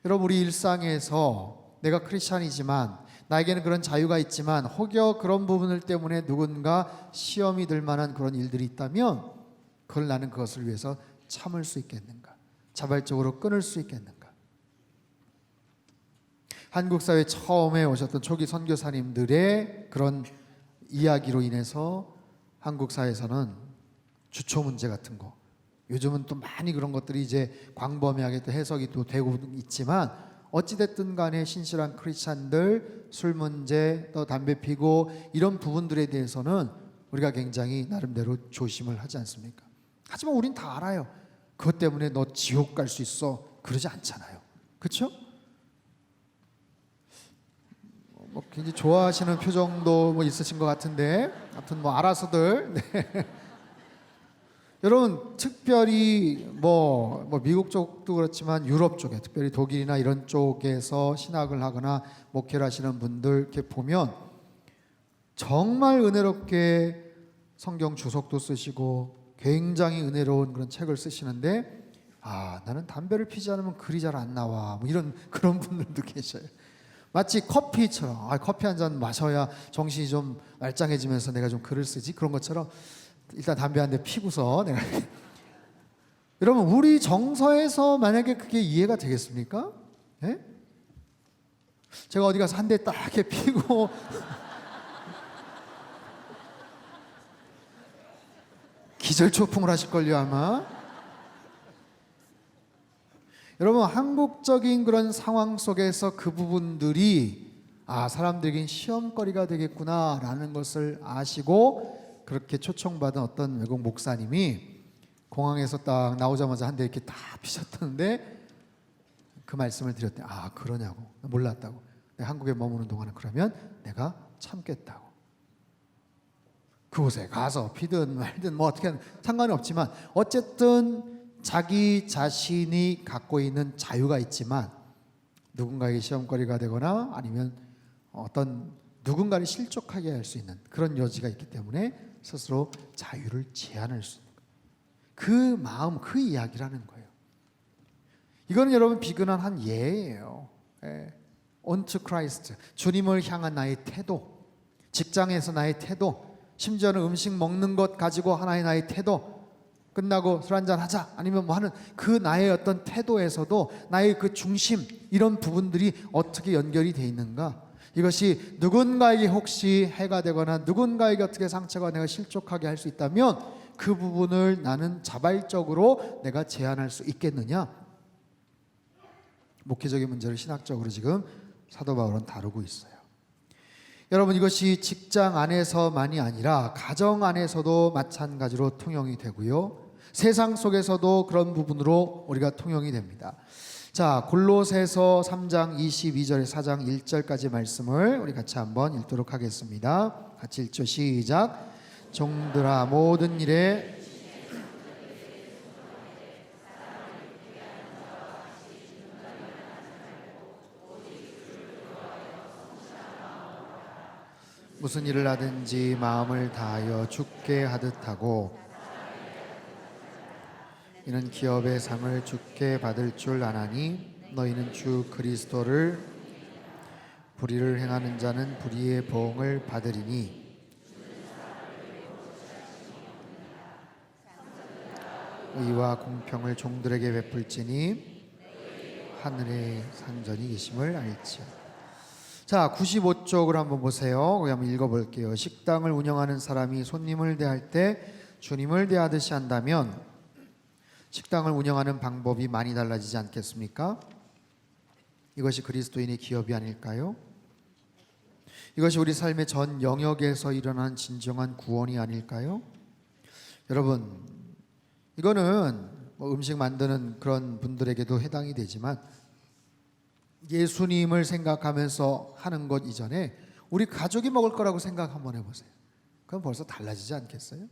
Speaker 1: 여러분, 우리 일상에서 내가 크리스찬이지만 나에게는 그런 자유가 있지만 혹여 그런 부분을 때문에 누군가 시험이 들 만한 그런 일들이 있다면 그걸 나는 그것을 위해서 참을 수 있겠는가? 자발적으로 끊을 수 있겠는가? 한국 사회에 처음에 오셨던 초기 선교사님들의 그런 이야기로 인해서 한국 사회에서는 주초 문제 같은 거, 요즘은 또 많이 그런 것들이 이제 광범위하게 또 해석이 또 되고 있지만 어찌됐든 간에 신실한 크리스찬들 술 문제, 또 담배 피고 이런 부분들에 대해서는 우리가 굉장히 나름대로 조심을 하지 않습니까? 하지만 우린 다 알아요. 그것 때문에 너 지옥 갈 수 있어 그러지 않잖아요. 그렇죠? 뭐 굉장히 좋아하시는 표정도 뭐 있으신 것 같은데, 아무튼 뭐 알아서들. 네. 여러분, 특별히 뭐 미국 쪽도 그렇지만 유럽 쪽에, 특별히 독일이나 이런 쪽에서 신학을 하거나 목회를 하시는 분들 이렇게 보면 정말 은혜롭게 성경 주석도 쓰시고 굉장히 은혜로운 그런 책을 쓰시는데, 나는 담배를 피지 않으면 글이 잘 안 나와, 뭐 이런 그런 분들도 계셔요. 마치 커피처럼, 커피 한 잔 마셔야 정신이 좀 말짱해지면서 내가 좀 글을 쓰지, 그런 것처럼 일단 담배 한 대 피고서 내가 여러분, 우리 정서에서 만약에 그게 이해가 되겠습니까? 예? 제가 어디 가서 한 대 딱 이렇게 피고 기절초풍을 하실걸요 아마. 여러분, 한국적인 그런 상황 속에서 그 부분들이 사람들에겐 시험거리가 되겠구나 라는 것을 아시고 그렇게 초청받은 어떤 외국 목사님이 공항에서 딱 나오자마자 한 대 이렇게 딱 피셨던데 그 말씀을 드렸대. 그러냐고. 몰랐다고. 내가 한국에 머무는 동안은 그러면 내가 참겠다고. 그곳에 가서 피든 말든 뭐 어떻게 하든 상관은 없지만 어쨌든 자기 자신이 갖고 있는 자유가 있지만 누군가에게 시험거리가 되거나 아니면 어떤 누군가를 실족하게 할 수 있는 그런 여지가 있기 때문에 스스로 자유를 제한할 수 있는 거예요. 그 마음, 그 이야기라는 거예요. 이거는 여러분 비근한 한 예예요. unto Christ, 주님을 향한 나의 태도, 직장에서 나의 태도, 심지어는 음식 먹는 것 가지고 하나의 나의 태도, 끝나고 술 한잔 하자 아니면 뭐 하는 그 나의 어떤 태도에서도 나의 그 중심, 이런 부분들이 어떻게 연결이 돼 있는가, 이것이 누군가에게 혹시 해가 되거나 누군가에게 어떻게 상처가 내가 실족하게 할 수 있다면 그 부분을 나는 자발적으로 내가 제한할 수 있겠느냐. 목회적인 문제를 신학적으로 지금 사도 바울은 다루고 있어요. 여러분, 이것이 직장 안에서만이 아니라 가정 안에서도 마찬가지로 통용이 되고요, 세상 속에서도 그런 부분으로 우리가 통용이 됩니다. 자, 골로새서 3장 22절에 4장 1절까지 말씀을 우리 같이 한번 읽도록 하겠습니다. 같이 읽죠. 시작. 종들아, 모든 일에 무슨 일을 하든지 마음을 다하여 주께 하듯 하고, 이는 기업의 상을 주께 받을 줄 아나니 너희는 주 그리스도를 불의를 행하는 자는 불의의 보응을 받으리니 의와 공평을 종들에게 베풀지니 하늘의 상전이 계심을 알지요. 자, 95쪽을 한번 보세요. 거기 한번 읽어볼게요. 식당을 운영하는 사람이 손님을 대할 때 주님을 대하듯이 한다면 식당을 운영하는 방법이 많이 달라지지 않겠습니까? 이것이 그리스도인의 기업이 아닐까요? 이것이 우리 삶의 전 영역에서 일어난 진정한 구원이 아닐까요? 여러분, 이거는 음식 만드는 그런 분들에게도 해당이 되지만 예수님을 생각하면서 하는 것 이전에 우리 가족이 먹을 거라고 생각 한번 해보세요. 그럼 벌써 달라지지 않겠어요?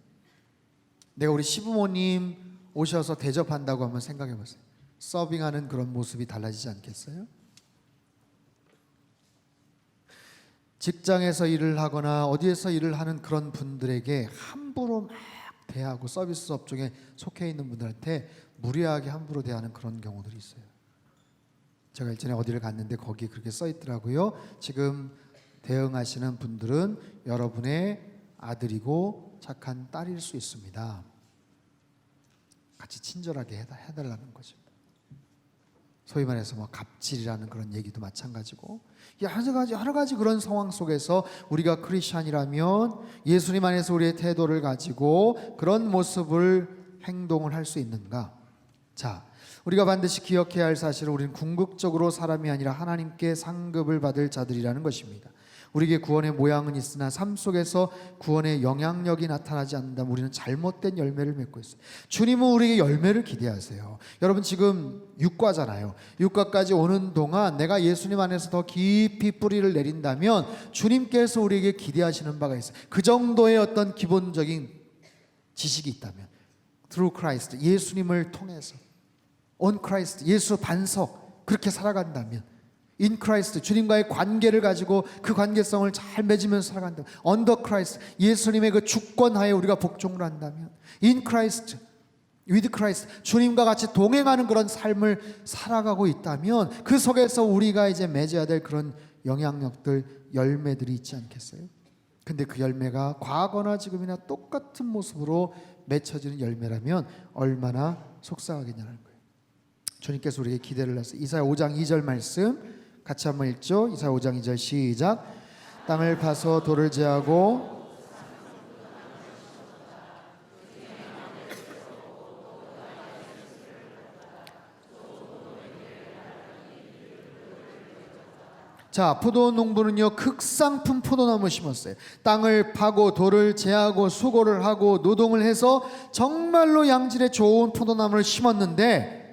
Speaker 1: 내가 우리 시부모님 오셔서 대접한다고 한번 생각해 보세요. 서빙하는 그런 모습이 달라지지 않겠어요? 직장에서 일을 하거나 어디에서 일을 하는 그런 분들에게 함부로 막 대하고 서비스 업종에 속해 있는 분들한테 무례하게 함부로 대하는 그런 경우들이 있어요. 제가 일전에 어디를 갔는데 거기 그렇게 써 있더라고요. 지금 대응하시는 분들은 여러분의 아들이고 착한 딸일 수 있습니다. 같이 친절하게 해달라는 거죠. 소위 말해서 뭐 갑질이라는 그런 얘기도 마찬가지고, 여러 가지 그런 상황 속에서 우리가 크리스찬이라면 예수님 안에서 우리의 태도를 가지고 그런 모습을 행동을 할 수 있는가? 자, 우리가 반드시 기억해야 할 사실은 우리는 궁극적으로 사람이 아니라 하나님께 상급을 받을 자들이라는 것입니다. 우리에게 구원의 모양은 있으나 삶 속에서 구원의 영향력이 나타나지 않는다면 우리는 잘못된 열매를 맺고 있어요. 주님은 우리에게 열매를 기대하세요. 여러분, 지금 육과잖아요. 육과까지 오는 동안 내가 예수님 안에서 더 깊이 뿌리를 내린다면 주님께서 우리에게 기대하시는 바가 있어요. 그 정도의 어떤 기본적인 지식이 있다면, through Christ, 예수님을 통해서, on Christ, 예수 반석, 그렇게 살아간다면, in Christ, 주님과의 관계를 가지고 그 관계성을 잘 맺으면서 살아간다면, under Christ, 예수님의 그 주권하에 우리가 복종을 한다면, in Christ, with Christ, 주님과 같이 동행하는 그런 삶을 살아가고 있다면 그 속에서 우리가 이제 맺어야 될 그런 영향력들, 열매들이 있지 않겠어요? 근데 그 열매가 과거나 지금이나 똑같은 모습으로 맺혀지는 열매라면 얼마나 속상하겠냐는 거예요. 주님께서 우리에게 기대를 하세요. 이사야 5장 2절 말씀 같이 한번 읽죠. 이사야 5장 2절 시작. 땅을 파서 돌을 제하고 자, 포도 농부는요 극상품 포도나무 심었어요. 땅을 파고 돌을 제하고 수고를 하고 노동을 해서 정말로 양질의 좋은 포도나무를 심었는데,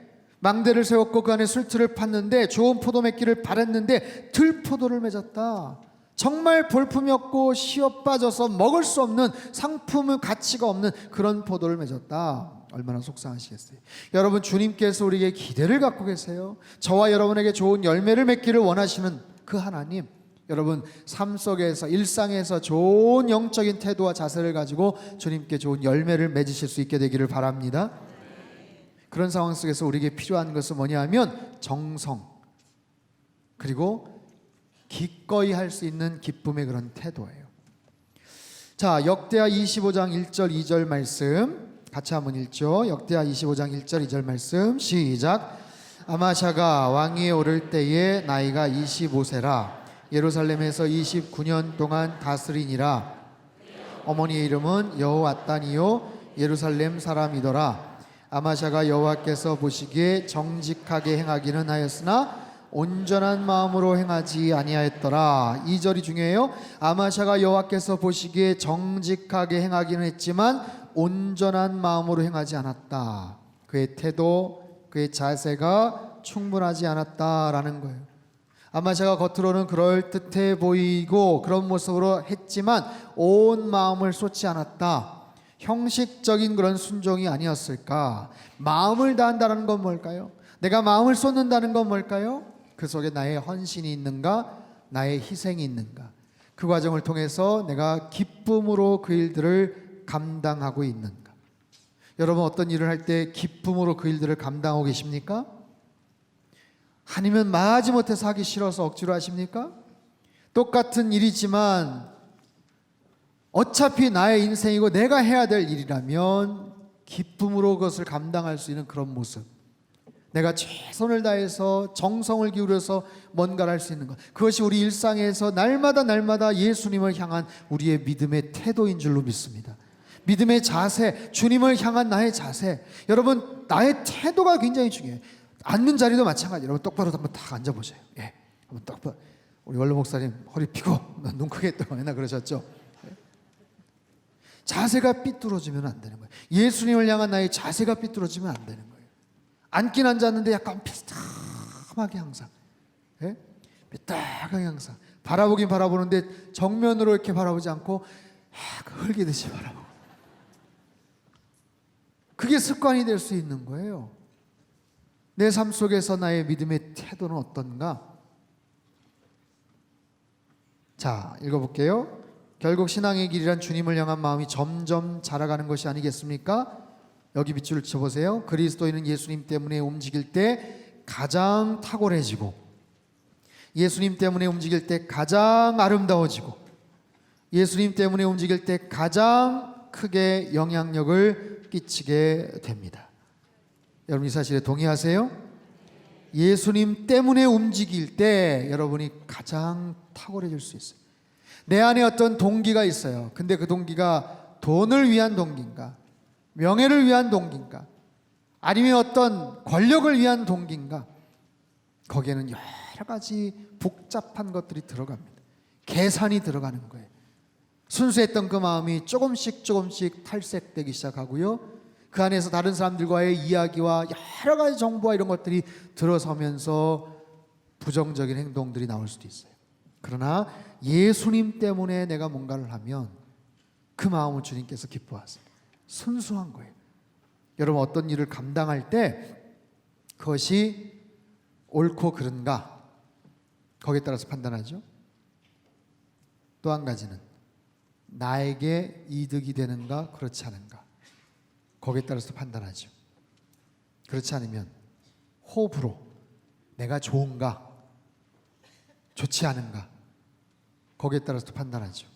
Speaker 1: 망대를 세웠고 그 안에 술틀을 팠는데 좋은 포도 맺기를 바랬는데 들포도를 맺었다. 정말 볼품이 없고 시어 빠져서 먹을 수 없는, 상품의 가치가 없는 그런 포도를 맺었다. 얼마나 속상하시겠어요. 여러분, 주님께서 우리에게 기대를 갖고 계세요. 저와 여러분에게 좋은 열매를 맺기를 원하시는 그 하나님, 여러분 삶 속에서 일상에서 좋은 영적인 태도와 자세를 가지고 주님께 좋은 열매를 맺으실 수 있게 되기를 바랍니다. 그런 상황 속에서 우리에게 필요한 것은 뭐냐 하면 정성, 그리고 기꺼이 할 수 있는 기쁨의 그런 태도예요. 자, 역대하 25장 1절 2절 말씀 같이 한번 읽죠. 역대하 25장 1절 2절 말씀 시작. 아마샤가 왕위에 오를 때에 나이가 25세라 예루살렘에서 29년 동안 다스리니라. 어머니의 이름은 여호앗단이요 예루살렘 사람이더라. 아마샤가 여호와께서 보시기에 정직하게 행하기는 하였으나 온전한 마음으로 행하지 아니하였더라. 2절이 중요해요. 아마샤가 여호와께서 보시기에 정직하게 행하기는 했지만 온전한 마음으로 행하지 않았다. 그의 태도, 그의 자세가 충분하지 않았다라는 거예요. 아마샤가 겉으로는 그럴듯해 보이고 그런 모습으로 했지만 온 마음을 쏟지 않았다. 형식적인 그런 순종이 아니었을까? 마음을 다한다는 건 뭘까요? 내가 마음을 쏟는다는 건 뭘까요? 그 속에 나의 헌신이 있는가? 나의 희생이 있는가? 그 과정을 통해서 내가 기쁨으로 그 일들을 감당하고 있는가? 여러분, 어떤 일을 할 때 기쁨으로 그 일들을 감당하고 계십니까? 아니면 마지못해서 하기 싫어서 억지로 하십니까? 똑같은 일이지만 어차피 나의 인생이고 내가 해야 될 일이라면 기쁨으로 그것을 감당할 수 있는 그런 모습, 내가 최선을 다해서 정성을 기울여서 뭔가를 할 수 있는 것, 그것이 우리 일상에서 날마다 예수님을 향한 우리의 믿음의 태도인 줄로 믿습니다. 믿음의 자세, 주님을 향한 나의 자세. 여러분, 나의 태도가 굉장히 중요해요. 앉는 자리도 마찬가지예요. 여러분 똑바로 한번 딱 앉아보세요. 예, 한번 똑바로. 우리 원로 목사님 허리 펴고 눈 크게 떠 맨날 그러셨죠. 자세가 삐뚤어지면 안 되는 거예요. 예수님을 향한 나의 자세가 삐뚤어지면 안 되는 거예요. 앉긴 앉았는데 약간 비스듬하게 항상, 예? 삐딱하게 항상 바라보긴 바라보는데 정면으로 이렇게 바라보지 않고 흘기듯이 바라보고, 그게 습관이 될 수 있는 거예요. 내 삶 속에서 나의 믿음의 태도는 어떤가? 자, 읽어볼게요. 결국 신앙의 길이란 주님을 향한 마음이 점점 자라가는 것이 아니겠습니까? 여기 밑줄을 쳐보세요. 그리스도인은 예수님 때문에 움직일 때 가장 탁월해지고, 예수님 때문에 움직일 때 가장 아름다워지고, 예수님 때문에 움직일 때 가장 크게 영향력을 끼치게 됩니다. 여러분 이 사실에 동의하세요? 예수님 때문에 움직일 때 여러분이 가장 탁월해질 수 있어요. 내 안에 어떤 동기가 있어요. 근데 그 동기가 돈을 위한 동기인가, 명예를 위한 동기인가, 아니면 어떤 권력을 위한 동기인가, 거기에는 여러 가지 복잡한 것들이 들어갑니다. 계산이 들어가는 거예요. 순수했던 그 마음이 조금씩 탈색되기 시작하고요, 그 안에서 다른 사람들과의 이야기와 여러 가지 정보와 이런 것들이 들어서면서 부정적인 행동들이 나올 수도 있어요. 그러나 예수님 때문에 내가 뭔가를 하면 그 마음을 주님께서 기뻐하세요. 순수한 거예요. 여러분 어떤 일을 감당할 때 그것이 옳고 그른가, 거기에 따라서 판단하죠. 또 한 가지는 나에게 이득이 되는가 그렇지 않은가, 거기에 따라서 판단하죠. 그렇지 않으면 호불호, 내가 좋은가 좋지 않은가, 거기에 따라서 판단하죠.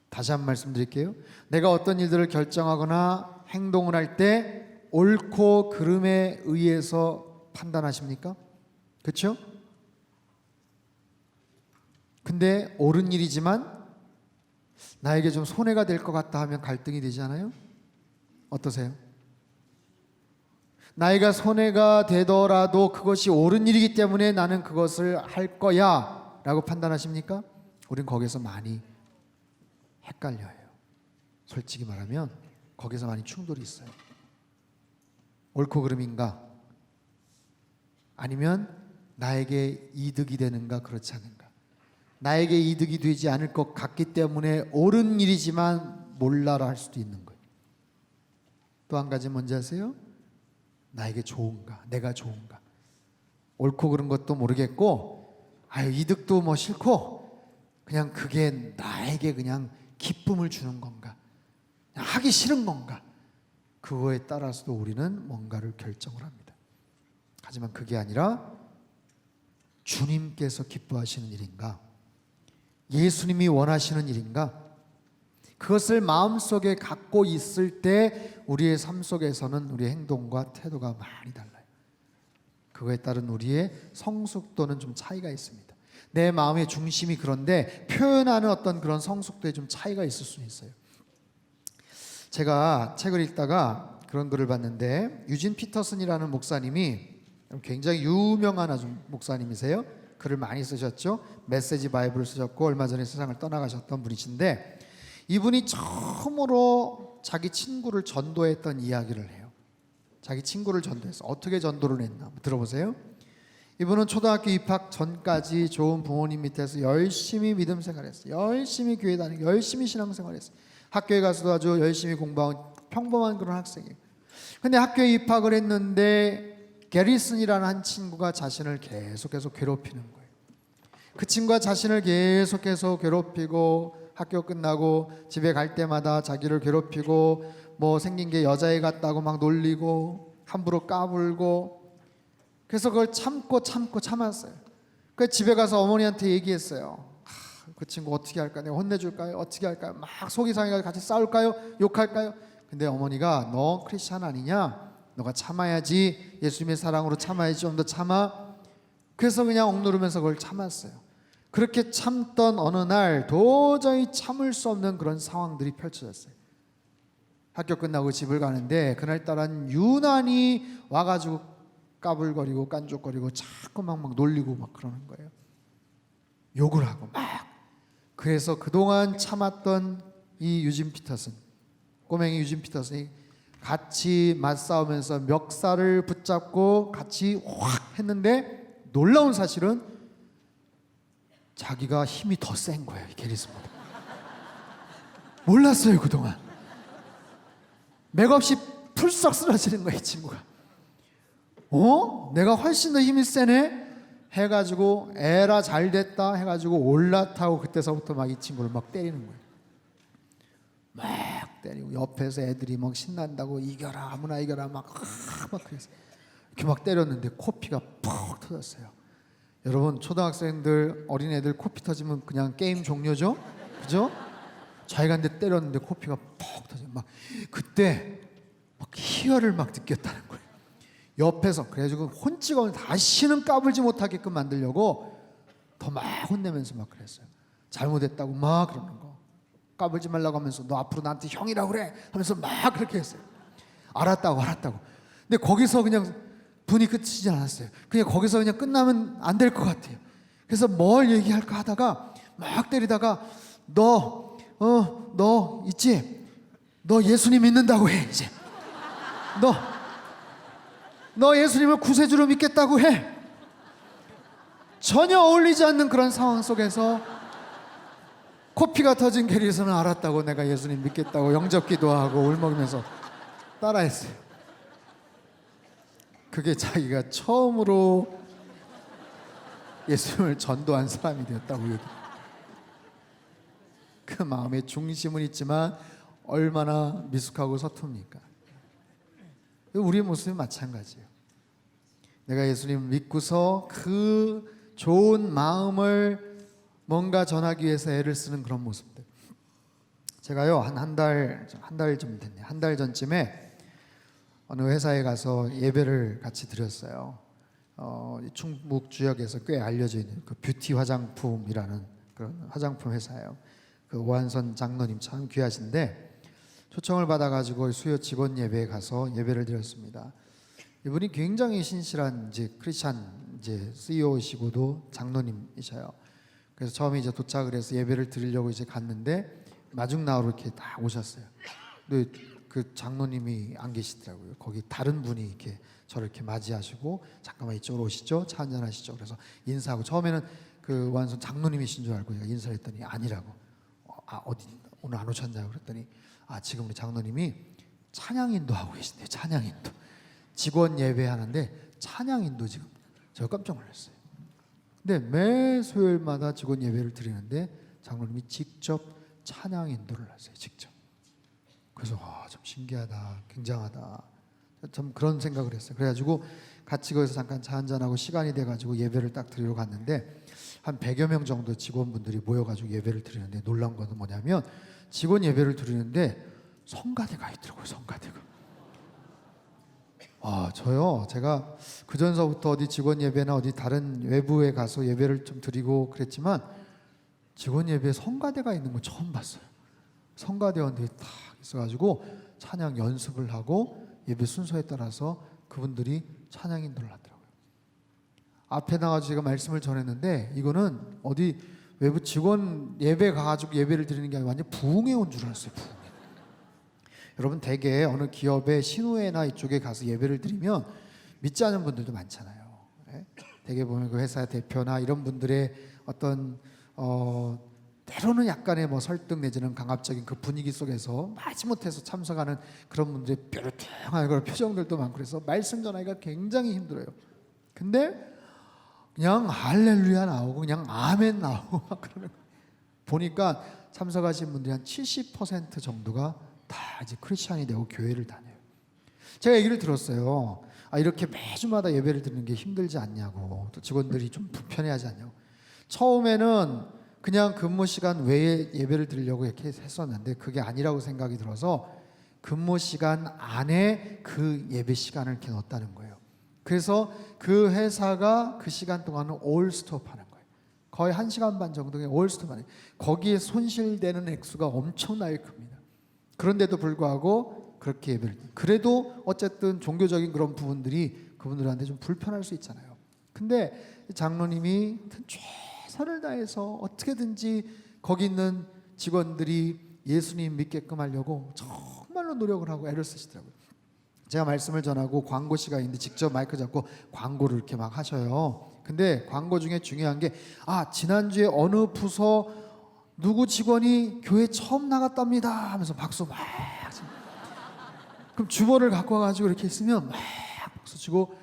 Speaker 1: 다시 한번 말씀드릴게요. 내가 어떤 일들을 결정하거나 행동을 할 때 옳고 그름에 의해서 판단하십니까? 그렇죠? 근데 옳은 일이지만 나에게 좀 손해가 될 것 같다 하면 갈등이 되지 않아요? 어떠세요? 나이가 손해가 되더라도 그것이 옳은 일이기 때문에 나는 그것을 할 거야 라고 판단하십니까? 우린 거기서 많이 헷갈려요. 솔직히 말하면 거기서 많이 충돌이 있어요. 옳고 그름인가, 아니면 나에게 이득이 되는가 그렇지 않은가. 나에게 이득이 되지 않을 것 같기 때문에 옳은 일이지만 몰라라 할 수도 있는 거예요. 또 한 가지 뭔지 아세요? 나에게 좋은가, 내가 좋은가. 옳고 그른 것도 모르겠고, 이득도 뭐 싫고, 그냥 그게 나에게 그냥 기쁨을 주는 건가, 그냥 하기 싫은 건가, 그거에 따라서도 우리는 뭔가를 결정을 합니다. 하지만 그게 아니라 주님께서 기뻐하시는 일인가, 예수님이 원하시는 일인가, 그것을 마음속에 갖고 있을 때 우리의 삶 속에서는 우리의 행동과 태도가 많이 달라요. 그거에 따른 우리의 성숙도는 좀 차이가 있습니다. 내 마음의 중심이 그런데 표현하는 어떤 그런 성숙도에 좀 차이가 있을 수 있어요. 제가 책을 읽다가 그런 글을 봤는데, 유진 피터슨이라는 목사님이 굉장히 유명한 아주 목사님이세요. 글을 많이 쓰셨죠. 메시지 바이블을 쓰셨고 얼마 전에 세상을 떠나가셨던 분이신데, 이분이 처음으로 자기 친구를 전도했던 이야기를 해요. 자기 친구를 전도해서 어떻게 전도를 했나 한번 들어보세요. 이분은 초등학교 입학 전까지 좋은 부모님 밑에서 열심히 믿음 생활했어요. 열심히 교회 다니고 열심히 신앙생활했어요. 학교에 가서도 아주 열심히 공부한 평범한 그런 학생이에요. 근데 학교에 입학을 했는데 게리슨이라는 한 친구가 자신을 계속해서 괴롭히는 거예요. 그 친구가 자신을 계속해서 괴롭히고, 학교 끝나고 집에 갈 때마다 자기를 괴롭히고, 뭐 생긴 게 여자애 같다고 막 놀리고 함부로 까불고, 그래서 그걸 참았어요. 그래서 집에 가서 어머니한테 얘기했어요. 그 친구 어떻게 할까? 내가 혼내줄까요? 어떻게 할까요? 막 속이 상해가지고 같이 싸울까요? 욕할까요? 근데 어머니가 너 크리스찬 아니냐? 너가 참아야지. 예수님의 사랑으로 참아야지. 좀 더 참아. 그래서 그냥 억누르면서 그걸 참았어요. 그렇게 참던 어느 날 도저히 참을 수 없는 그런 상황들이 펼쳐졌어요. 학교 끝나고 집을 가는데 그날따라 유난히 와가지고 까불거리고 깐족거리고 자꾸 막 놀리고 막 그러는 거예요. 욕을 하고 막. 그래서 그동안 참았던 이 유진 피터슨, 꼬맹이 유진 피터슨이 같이 맞싸우면서 멱살을 붙잡고 같이 확 했는데 놀라운 사실은 자기가 힘이 더 센 거예요. 게리스보다. 몰랐어요 그동안. 맥없이 풀썩 쓰러지는 거예요 이 친구가. 내가 훨씬 더 힘이 세네 해가지고 에라 잘됐다 해가지고 올라타고 그때서부터 막 이 친구를 막 때리는 거예요. 막 때리고 옆에서 애들이 막 신난다고 이겨라 아무나 이겨라 막 그래서 이렇게 막 때렸는데 코피가 푹 터졌어요. 여러분 초등학생들 어린애들 코피 터지면 그냥 게임 종료죠? 그죠? 자기가 한대 때렸는데 코피가 푹 터져. 막 그때 막 희열을 막 느꼈다는 거예요. 옆에서 그래가지고 혼찌가 다시는 까불지 못하게끔 만들려고 더 막 혼내면서 막 그랬어요. 잘못했다고 막 그러는 거. 까불지 말라고 하면서 너 앞으로 나한테 형이라고 그래 하면서 막 그렇게 했어요. 알았다고. 근데 거기서 그냥 분이 끝이지 않았어요. 그냥 거기서 그냥 끝나면 안 될 것 같아요. 그래서 뭘 얘기할까 하다가 막 때리다가 너 있지? 너 예수님 믿는다고 해 이제. 너 예수님을 구세주로 믿겠다고 해. 전혀 어울리지 않는 그런 상황 속에서 코피가 터진 게리에서는 알았다고 내가 예수님 믿겠다고 영접기도 하고 울먹이면서 따라했어요. 그게 자기가 처음으로 예수님을 전도한 사람이 되었다고 얘기해요. 그 마음의 중심은 있지만 얼마나 미숙하고 서툽니까? 우리의 모습이 마찬가지예요. 내가 예수님을 믿고서 그 좋은 마음을 뭔가 전하기 위해서 애를 쓰는 그런 모습들. 제가요 한 달 좀 됐네요. 한 달 전쯤에 어느 회사에 가서 예배를 같이 드렸어요. 충북 주역에서 꽤 알려져 있는 그 뷰티 화장품이라는 그런 화장품 회사예요. 그 오한선 장로님 참 귀하신데 초청을 받아가지고 수요 직원 예배에 가서 예배를 드렸습니다. 이분이 굉장히 신실한 이제 크리스찬 이제 CEO이시고도 장로님이셔요. 그래서 처음에 이제 도착을 해서 예배를 드리려고 이제 갔는데 마중 나우로 이렇게 딱 오셨어요. 근데 그 장로님이 안 계시더라고요. 거기 다른 분이 이렇게 저를 이렇게 맞이하시고 잠깐만 이쪽으로 오시죠. 차 한잔 하시죠. 그래서 인사하고 처음에는 그 완선 장로님이신 줄 알고 제가 인사를 했더니 아니라고. 어디 오늘 안 오셨냐고 그랬더니 지금 우리 장로님이 찬양인도 하고 계신데요. 찬양인도. 직원 예배하는데 찬양인도 지금. 제가 깜짝 놀랐어요. 근데 매 수요일마다 직원 예배를 드리는데 장로님이 직접 찬양인도를 하세요. 직접. 그래서 좀 신기하다. 굉장하다. 좀 그런 생각을 했어요. 그래가지고 같이 거기서 잠깐 차 한잔하고 시간이 돼가지고 예배를 딱 드리러 갔는데 한 100여 명 정도 직원분들이 모여가지고 예배를 드리는데 놀란 거는 뭐냐면 직원 예배를 드리는데 성가대가 있더라고요. 성가대가. 제가 그전서부터 어디 직원 예배나 어디 다른 외부에 가서 예배를 좀 드리고 그랬지만 직원 예배에 성가대가 있는 건 처음 봤어요. 성가대원들이 딱 있어가지고 찬양 연습을 하고 예배 순서에 따라서 그분들이 찬양 인도를 하더라고요. 앞에 나가서 제가 말씀을 전했는데 이거는 어디 외부 직원 예배 가가지고 예배를 드리는 게 아니라 완전 부흥회 온 줄 알았어요. 부흥회. 여러분 대개 어느 기업의 신우회나 이쪽에 가서 예배를 드리면 믿지 않는 분들도 많잖아요. 대개 보면 그 회사 대표나 이런 분들의 어떤 때로는 약간의 설득 내지는 강압적인 그 분위기 속에서 마지못해서 참석하는 그런 분들의 뾰루퉁한 그런 표정들도 많고 그래서 말씀 전하기가 굉장히 힘들어요. 근데 그냥 할렐루야 나오고 그냥 아멘 나오고 막 그러는 거 보니까 참석하신 분들이 한 70% 정도가 다 이제 크리스찬이 되고 교회를 다녀요. 제가 얘기를 들었어요. 이렇게 매주마다 예배를 드리는 게 힘들지 않냐고, 또 직원들이 좀 불편해하지 않냐고. 처음에는 그냥 근무 시간 외에 예배를 드리려고 이렇게 했었는데 그게 아니라고 생각이 들어서 근무 시간 안에 그 예배 시간을 이렇게 넣었다는 거예요. 그래서 그 회사가 그 시간 동안은 올 스톱하는 거예요. 거의 1시간 반 정도의 올 스톱하는 거예요. 거기에 손실되는 액수가 엄청나게 큽니다. 그런데도 불구하고 그렇게 예배를, 그래도 어쨌든 종교적인 그런 부분들이 그분들한테 좀 불편할 수 있잖아요. 근데 장로님이 최선을 다해서 어떻게든지 거기 있는 직원들이 예수님 믿게끔 하려고 정말로 노력을 하고 애를 쓰시더라고요. 제가 말씀을 전하고 광고 시간인데 직접 마이크 잡고 광고를 이렇게 막 하셔요. 근데 광고 중에 중요한 게 지난주에 어느 부서 누구 직원이 교회 처음 나갔답니다 하면서 박수 막 그럼 주보를 갖고 와가지고 이렇게 있으면 막 박수 치고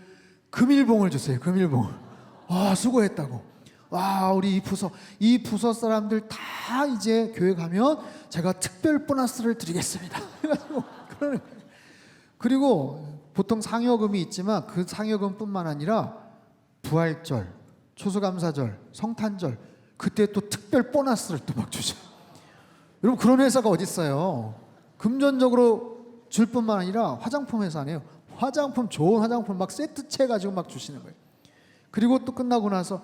Speaker 1: 금일봉을 주세요. 금일봉을. 수고했다고. 우리 이 부서 사람들 다 이제 교회 가면 제가 특별 보너스를 드리겠습니다. 그리고 보통 상여금이 있지만 그 상여금뿐만 아니라 부활절, 추수감사절, 성탄절 그때 또 특별 보너스를 또 막 주죠. 여러분 그런 회사가 어디 있어요? 금전적으로 줄 뿐만 아니라 화장품 회사네요. 좋은 화장품 막 세트채 가지고 막 주시는 거예요. 그리고 또 끝나고 나서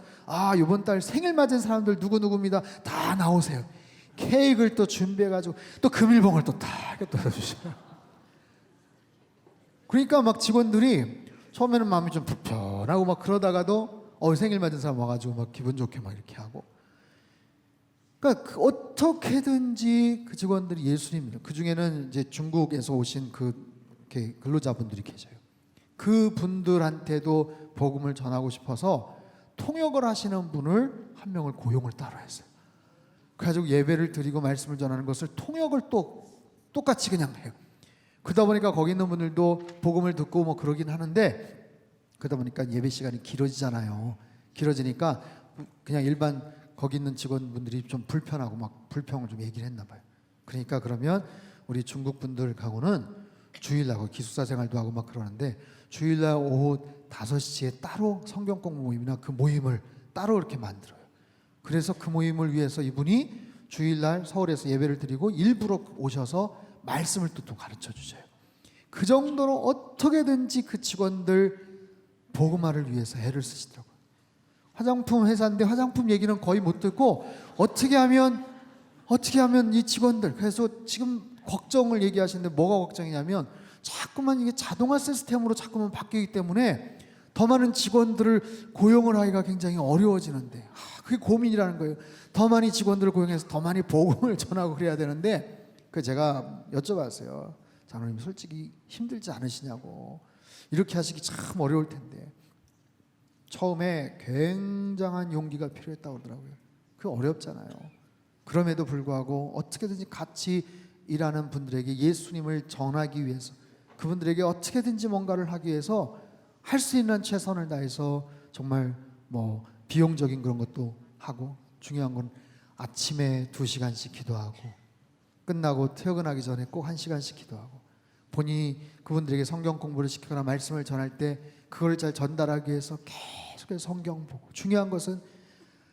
Speaker 1: 이번 달 생일 맞은 사람들 누구누구입니다. 다 나오세요. 케이크를 또 준비해가지고 또 금일봉을 또 다 이렇게 떠주셔요. 그러니까 막 직원들이 처음에는 마음이 좀 불편하고 막 그러다가도 생일 맞은 사람 와가지고 막 기분 좋게 막 이렇게 하고. 그러니까 어떻게든지 그 직원들이 예수님입니다. 그 중에는 이제 중국에서 오신 이렇게 근로자분들이 계셔요. 그 분들한테도 복음을 전하고 싶어서 통역을 하시는 분을 한 명을 고용을 따로 했어요. 그래가지고 예배를 드리고 말씀을 전하는 것을 통역을 또 똑같이 그냥 해요. 그러다 보니까 거기 있는 분들도 복음을 듣고 뭐 그러긴 하는데 그러다 보니까 예배 시간이 길어지잖아요. 길어지니까 그냥 일반 거기 있는 직원분들이 좀 불편하고 막 불평을 좀 얘기를 했나 봐요. 그러니까 그러면 우리 중국 분들하고는 주일날 기숙사 생활도 하고 막 그러는데 주일날 오후 5시에 따로 성경 공부 모임이나 그 모임을 따로 이렇게 만들어요. 그래서 그 모임을 위해서 이분이 주일날 서울에서 예배를 드리고 일부러 오셔서 말씀을 또 가르쳐 주셔요. 그 정도로 어떻게든지 그 직원들 복음화를 위해서 애를 쓰시더라고요. 화장품 회사인데 화장품 얘기는 거의 못 듣고 어떻게 하면 이 직원들, 그래서 지금 걱정을 얘기하시는데 뭐가 걱정이냐면 자꾸만 이게 자동화 시스템으로 자꾸만 바뀌기 때문에 더 많은 직원들을 고용을 하기가 굉장히 어려워지는데 그게 고민이라는 거예요. 더 많이 직원들을 고용해서 더 많이 복음을 전하고 그래야 되는데 제가 여쭤봤어요. 장로님 솔직히 힘들지 않으시냐고. 이렇게 하시기 참 어려울 텐데. 처음에 굉장한 용기가 필요했다고 그러더라고요. 그게 어렵잖아요. 그럼에도 불구하고 어떻게든지 같이 일하는 분들에게 예수님을 전하기 위해서 그분들에게 어떻게든지 뭔가를 하기 위해서 할 수 있는 최선을 다해서 정말 뭐 비용적인 그런 것도 하고 중요한 건 아침에 2시간씩 기도하고 끝나고 퇴근하기 전에 꼭 1시간씩 기도하고 본인이 그분들에게 성경 공부를 시키거나 말씀을 전할 때 그걸 잘 전달하기 위해서 계속해서 성경 보고 중요한 것은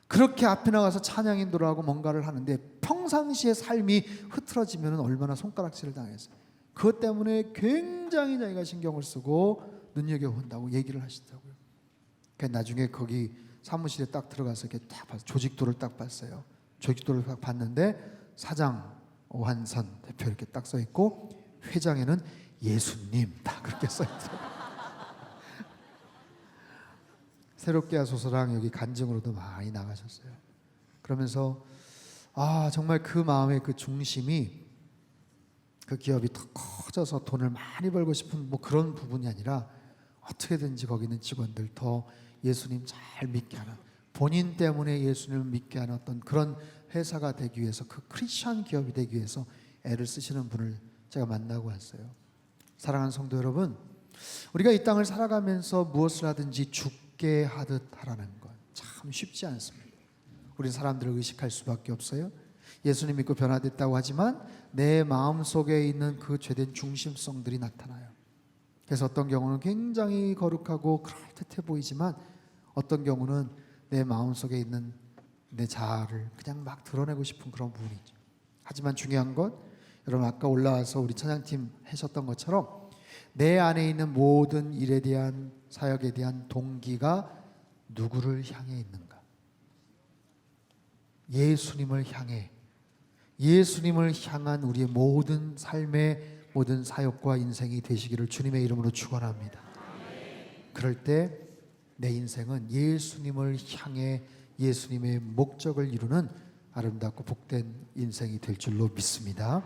Speaker 1: 그렇게 앞에 나가서 찬양 인도를 하고 뭔가를 하는데 평상시의 삶이 흐트러지면 얼마나 손가락질을 당했어요. 그것 때문에 굉장히 자기가 신경을 쓰고 눈여겨본다고 얘기를 하시더라고요. 나중에 거기 사무실에 딱 들어가서 이렇게 딱 봐서 조직도를 딱 봤어요. 조직도를 딱 봤는데 사장 오한선 대표 이렇게 딱 써 있고 회장에는 예수님 딱 그렇게 써 있더라고요. 새롭게 하소서랑 여기 간증으로도 많이 나가셨어요. 그러면서 정말 그 마음의 그 중심이 그 기업이 더 커져서 돈을 많이 벌고 싶은 뭐 그런 부분이 아니라 어떻게든지 거기 있는 직원들 더 예수님 잘 믿게 하는 본인 때문에 예수님을 믿게 하는 어떤 그런 회사가 되기 위해서 그 크리스천 기업이 되기 위해서 애를 쓰시는 분을 제가 만나고 왔어요. 사랑하는 성도 여러분, 우리가 이 땅을 살아가면서 무엇을 하든지 죽게 하듯 하라는 건 참 쉽지 않습니다. 우리 사람들을 의식할 수밖에 없어요. 예수님 믿고 변화됐다고 하지만 내 마음속에 있는 그 죄된 중심성들이 나타나요. 그래서 어떤 경우는 굉장히 거룩하고 그럴듯해 보이지만 어떤 경우는 내 마음속에 있는 내 자아를 그냥 막 드러내고 싶은 그런 부분이죠. 하지만 중요한 건 여러분 아까 올라와서 우리 찬양팀 하셨던 것처럼 내 안에 있는 모든 일에 대한 사역에 대한 동기가 누구를 향해 있는가? 예수님을 향해, 예수님을 향한 우리의 모든 삶의 모든 사역과 인생이 되시기를 주님의 이름으로 축원합니다. 그럴 때 내 인생은 예수님을 향해 예수님의 목적을 이루는 아름답고 복된 인생이 될 줄로 믿습니다.